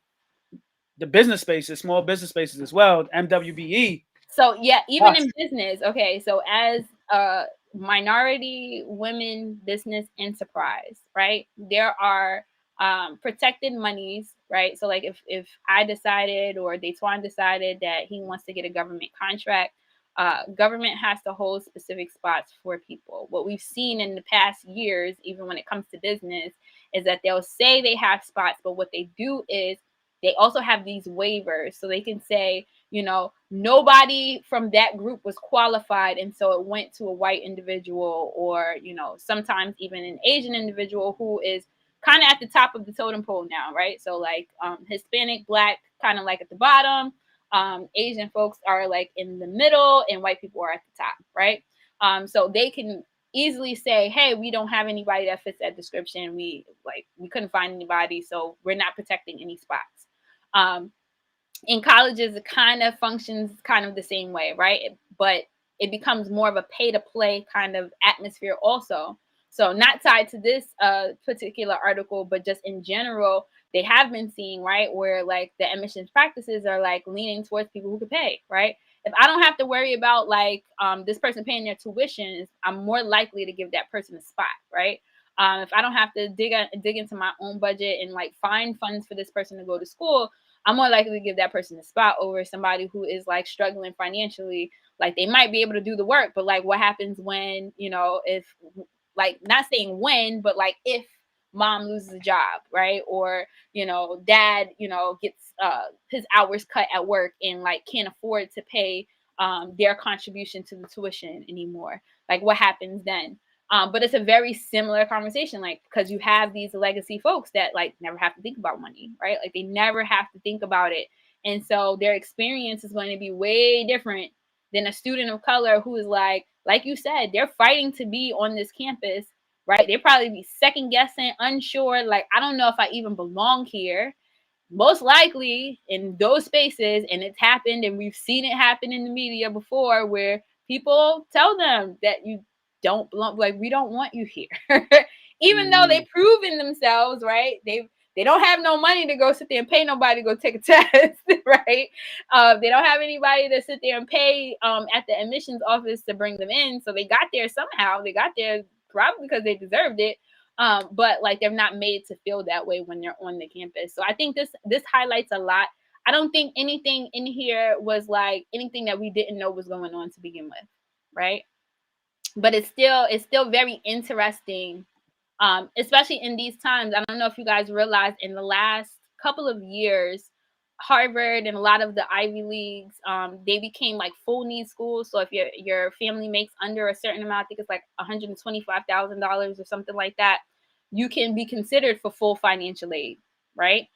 S2: the business spaces, small business spaces as well, MWBE.
S1: So yeah, even
S2: Gosh.
S1: in business, okay. So as a minority women business enterprise, right? There are protected monies, right? So like if I decided or Daitwan decided that he wants to get a government contract, government has to hold specific spots for people. What we've seen in the past years, even when it comes to business, is that they'll say they have spots, but what they do is they also have these waivers, so they can say, you know, nobody from that group was qualified, and so it went to a white individual, or you know, sometimes even an Asian individual who is kind of at the top of the totem pole now, right? So like Hispanic, Black, kind of like at the bottom. Asian folks are like in the middle, and white people are at the top, right? So they can easily say, hey, we don't have anybody that fits that description. We couldn't find anybody, so we're not protecting any spots. um, in colleges, it kind of functions kind of the same way, right? But it becomes more of a pay to play kind of atmosphere also. So not tied to this particular article, but just in general, they have been seeing, right, where like the admissions practices are like leaning towards people who could pay, right? If I don't have to worry about like this person paying their tuitions, I'm more likely to give that person a spot, right? If I don't have to dig into my own budget and like find funds for this person to go to school, I'm more likely to give that person a spot over somebody who is like struggling financially. Like they might be able to do the work, but like what happens when, you know, if like not saying when, but like if mom loses a job, right? Or, you know, dad, you know, gets his hours cut at work and like can't afford to pay their contribution to the tuition anymore. Like what happens then? But it's a very similar conversation, like because you have these legacy folks that like never have to think about money, right? Like they never have to think about it, and so their experience is going to be way different than a student of color who is like you said, they're fighting to be on this campus, right? They probably be second guessing, unsure, like I don't know if I even belong here, most likely in those spaces. And it's happened, and we've seen it happen in the media before, where people tell them that you don't belong, like we don't want you here. Even though
S2: Mhm.
S1: they've proven themselves, right? They don't have no money to go sit there and pay nobody to go take a test, right? They don't have anybody to sit there and pay at the admissions office to bring them in, so they got there somehow. They got there probably because they deserved it, but like they're not made to feel that way when they're on the campus. So I think this highlights a lot. I don't think anything in here was like anything that we didn't know was going on to begin with, right? But it's still very interesting, especially in these times. I don't know if you guys realize in the last couple of years, Harvard and a lot of the Ivy Leagues, they became like full need schools. So if your family makes under a certain amount, I think it's like $125,000 or something like that, you can be considered for full financial aid, right?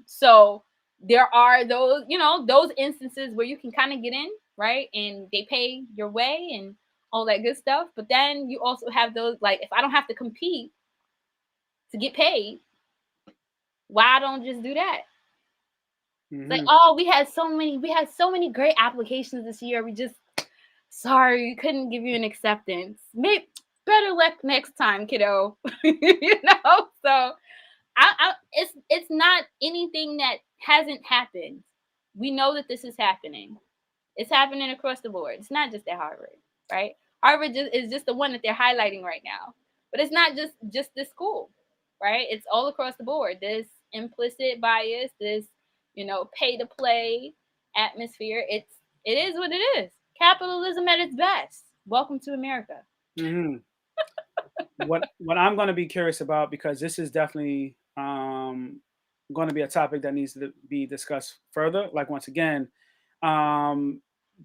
S1: So there are those, those instances where you can kind of get in, right? And they pay your way and all that good stuff. But then you also have those, like, if I don't have to compete to get paid, why don't just do that? It's like,
S2: Mm-hmm.
S1: oh, we had so many great applications this year. Sorry, we couldn't give you an acceptance. Maybe better luck next time, kiddo. So it's not anything that hasn't happened. We know that this is happening. It's happening across the board. It's not just at Harvard, right? Harvard is just the one that they're highlighting right now, but it's not just this school, right? It's all across the board. This implicit bias, this pay to play atmosphere. It is what it is. Capitalism at its best. Welcome to America.
S2: Mm-hmm. What I'm going to be curious about, because this is definitely going to be a topic that needs to be discussed further. Like, once again, um,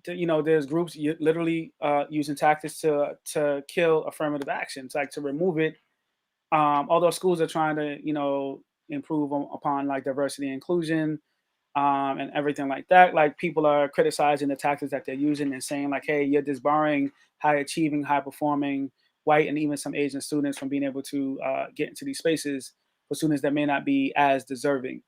S2: there's groups literally using tactics to kill affirmative actions, like to remove it. Although schools are trying to improve upon like diversity and inclusion, and everything like that. Like, people are criticizing the tactics that they're using and saying like, "Hey, you're disbarring high achieving, high performing white and even some Asian students from being able to get into these spaces for students that may not be as deserving."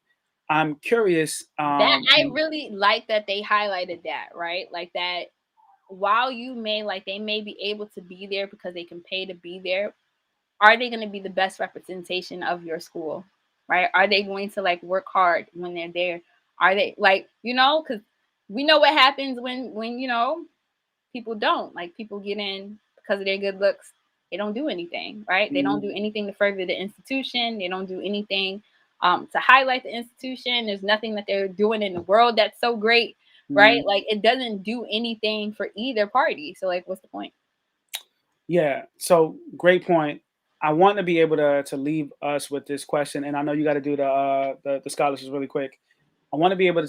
S2: I'm curious.
S1: That I really like that they highlighted that, right? Like that while they may be able to be there because they can pay to be there, are they going to be the best representation of your school, right? Are they going to like work hard when they're there? Are they like, because we know what happens when people don't, like, people get in because of their good looks. They don't do anything, right? They don't
S2: Mhm,
S1: do anything to further the institution. They don't do anything to highlight the institution. There's nothing that they're doing in the world that's so great, right?
S2: mhm.
S1: Like, it doesn't do anything for either party. So like, what's the point?
S2: Yeah. So, great point. I want to be able to leave us with this question, and I know you got to do the scholarships really quick. I want to be able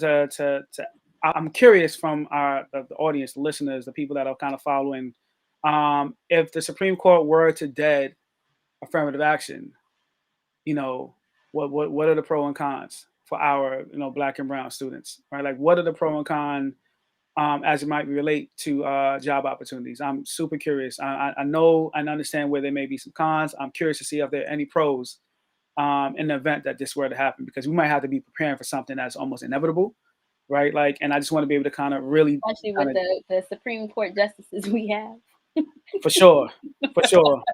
S2: I'm curious from the audience, the listeners, the people that are kind of following, if the Supreme Court were to dead affirmative action, you know, what are the pro and cons for our black and brown students, right? Like, what are the pro and con, as it might relate to job opportunities? I'm super curious. I know and understand where there may be some cons. I'm curious to see if there are any pros in the event that this were to happen, because we might have to be preparing for something that's almost inevitable, right? Like, and I just want to be able to kind of really,
S1: Especially
S2: kind
S1: with
S2: of,
S1: the Supreme Court justices we have.
S2: for sure, for sure.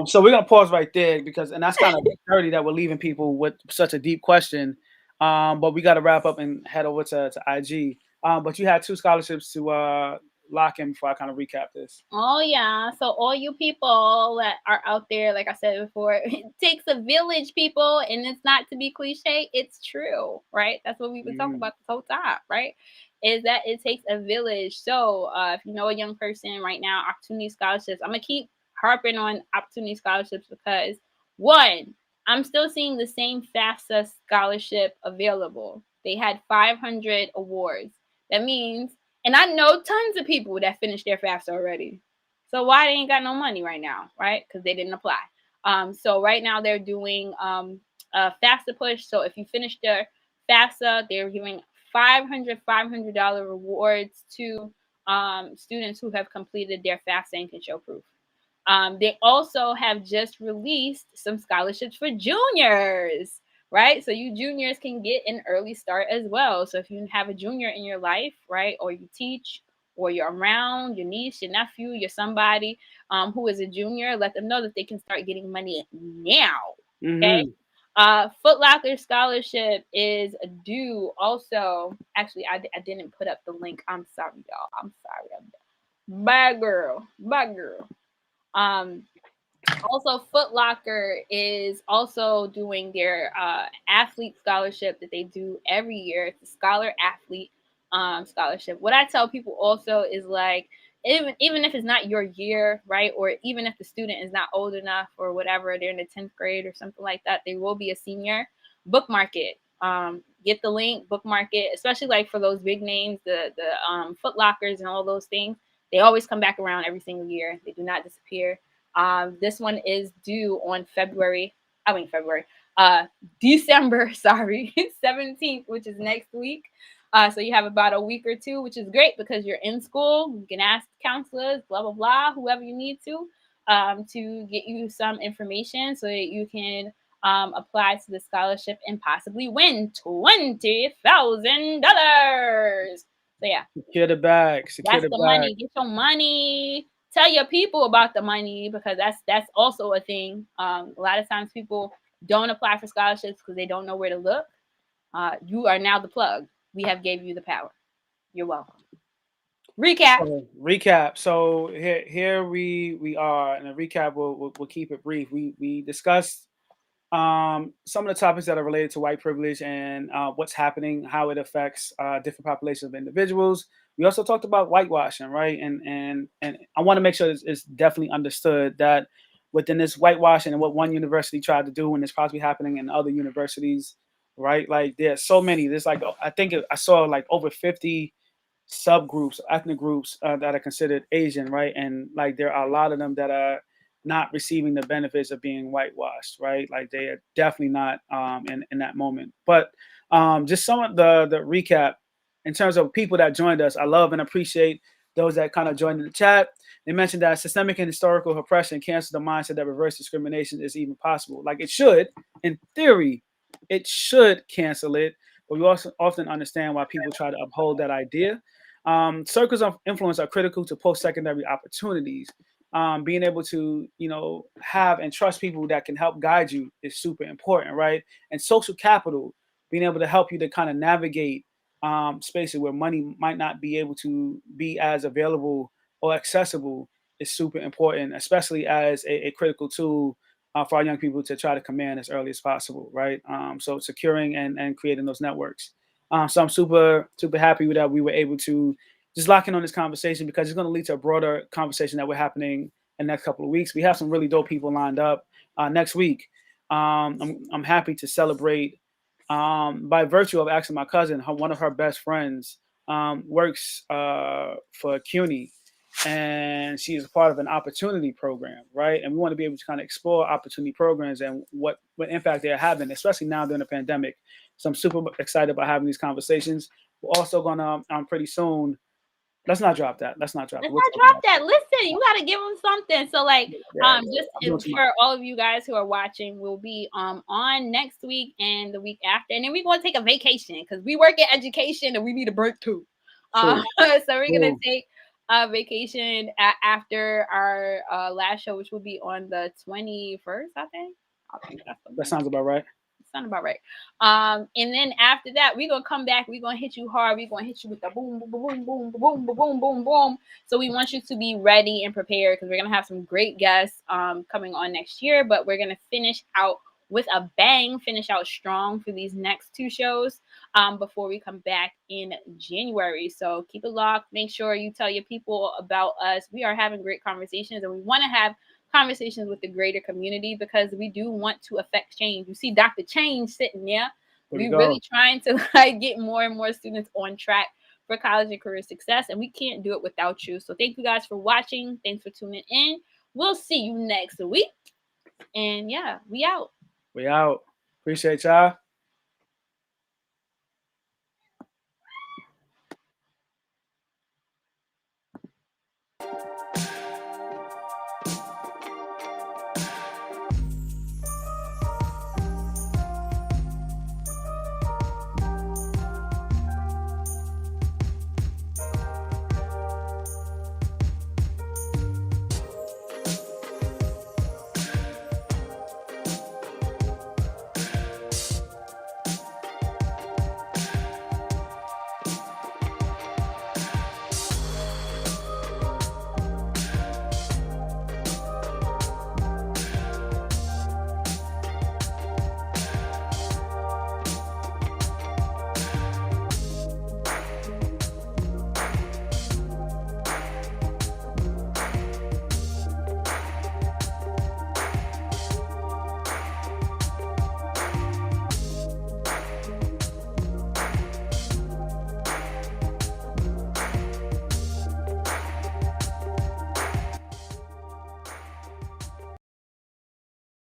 S2: So we're gonna pause right there, because, and that's kind of dirty that we're leaving people with such a deep question. But we got to wrap up and head over to IG. But you had two scholarships to lock in before I kind of recap this.
S1: Oh yeah. So all you people that are out there, like I said before, it takes a village, people, and it's not to be cliche, it's true, right? That's what we've been talking
S2: Mm,
S1: about this whole time, right? Is that it takes a village. So if you know a young person right now, opportunity scholarships, I'm gonna keep harping on opportunity scholarships because one, I'm still seeing the same FAFSA scholarship available. They had 500 awards. That means, and I know tons of people that finished their FAFSA already. So why they ain't got no money right now, right? Because they didn't apply. So right now they're doing a FAFSA push. So if you finish their FAFSA, they're giving $500 rewards to students who have completed their FAFSA and can show proof. They also have just released some scholarships for juniors, right? So you juniors can get an early start as well. So if you have a junior in your life, right, or you teach, or you're around your niece, your nephew, your somebody who is a junior, let them know that they can start getting money now. Okay.
S2: mm-hmm.
S1: Foot Locker scholarship is due. Also, actually, I didn't put up the link. I'm sorry, y'all. I'm sorry. Bad girl. Bad girl. Um, Also, Foot Locker is also doing their athlete scholarship that they do every year. It's a scholar athlete scholarship. What I tell people also is like, even if it's not your year, right, or even if the student is not old enough or whatever, they're in the 10th grade or something like that, they will be a senior. Bookmark it. Get the link, bookmark it, especially like for those big names, the Foot Lockers and all those things. They always come back around every single year. They do not disappear. This one is due on December, sorry, 17th, which is next week. So you have about a week or two, which is great because you're in school. You can ask counselors, blah, blah, blah, whoever you need to get you some information so that you can apply to the scholarship and possibly win $20,000. So yeah,
S2: Secure the bag. Secure
S1: that's
S2: the
S1: the
S2: bag.
S1: money. Get your money. Tell your people about the money because that's also a thing. A lot of times people don't apply for scholarships because they don't know where to look. You are now the plug. We have gave you the power. You're welcome. Recap.
S2: So recap. So here we are, and a recap. We'll keep it brief. We discussed some of the topics that are related to white privilege and what's happening, how it affects different populations of individuals. We also talked about whitewashing, right? And I want to make sure it's definitely understood that within this whitewashing and what one university tried to do, and it's possibly happening in other universities, right? Like there's so many. There's like I saw like over 50 subgroups, ethnic groups that are considered Asian, right? And like there are a lot of them that are not receiving the benefits of being whitewashed, right? Like they are definitely not in that moment. But just some of the recap in terms of people that joined us. I love and appreciate those that kind of joined in the chat. They mentioned that systemic and historical oppression cancels the mindset that reverse discrimination is even possible. Like it should, in theory, it should cancel it. But we also often understand why people try to uphold that idea. Circles of influence are critical to post-secondary opportunities. Being able to, have and trust people that can help guide you is super important, right? And social capital, being able to help you to kind of navigate spaces where money might not be able to be as available or accessible is super important, especially as a critical tool for our young people to try to command as early as possible, right? So securing and creating those networks. So I'm super, super happy with that we were able to just lock in on this conversation because it's going to lead to a broader conversation that we're happening in the next couple of weeks. We have some really dope people lined up next week. I'm happy to celebrate by virtue of asking my cousin, one of her best friends works for CUNY, and she is a part of an opportunity program, right? And we want to be able to kind of explore opportunity programs and what impact they're having, especially now during the pandemic. So I'm super excited about having these conversations. We're also gonna pretty soon. Let's not drop that. Let's not drop it.
S1: Let's
S2: We'll
S1: not
S2: talk
S1: drop
S2: about
S1: that. Listen, you gotta give them something. So like,
S2: it. Yeah,
S1: just
S2: I'm doing too much.
S1: for all of you guys who are watching, we'll be on next week and the week after, and then we're gonna take a vacation because we work in education and we need a break too.
S2: True.
S1: So we're gonna
S2: True.
S1: take a vacation after our last show, which will be on the 21st, I think. I think that's the
S2: That
S1: one.
S2: sounds about right.
S1: Sound about right. And then after that, we're gonna come back. We're gonna hit you hard. We're gonna hit you with the boom, boom, boom, boom, boom, boom, boom, boom, boom. So we want you to be ready and prepared because we're gonna have some great guests coming on next year. But we're gonna finish out with a bang, finish out strong for these next two shows before we come back in January. So keep it locked. Make sure you tell your people about us. We are having great conversations, and we want to have conversations with the greater community because we do want to affect change. You see Dr. Change sitting there.
S2: There we
S1: We
S2: go.
S1: really trying to like get more and more students on track for college and career success, and we can't do it without you. So thank you guys for watching. Thanks for tuning in. We'll see you next week. And yeah, we out.
S2: We out. Appreciate y'all.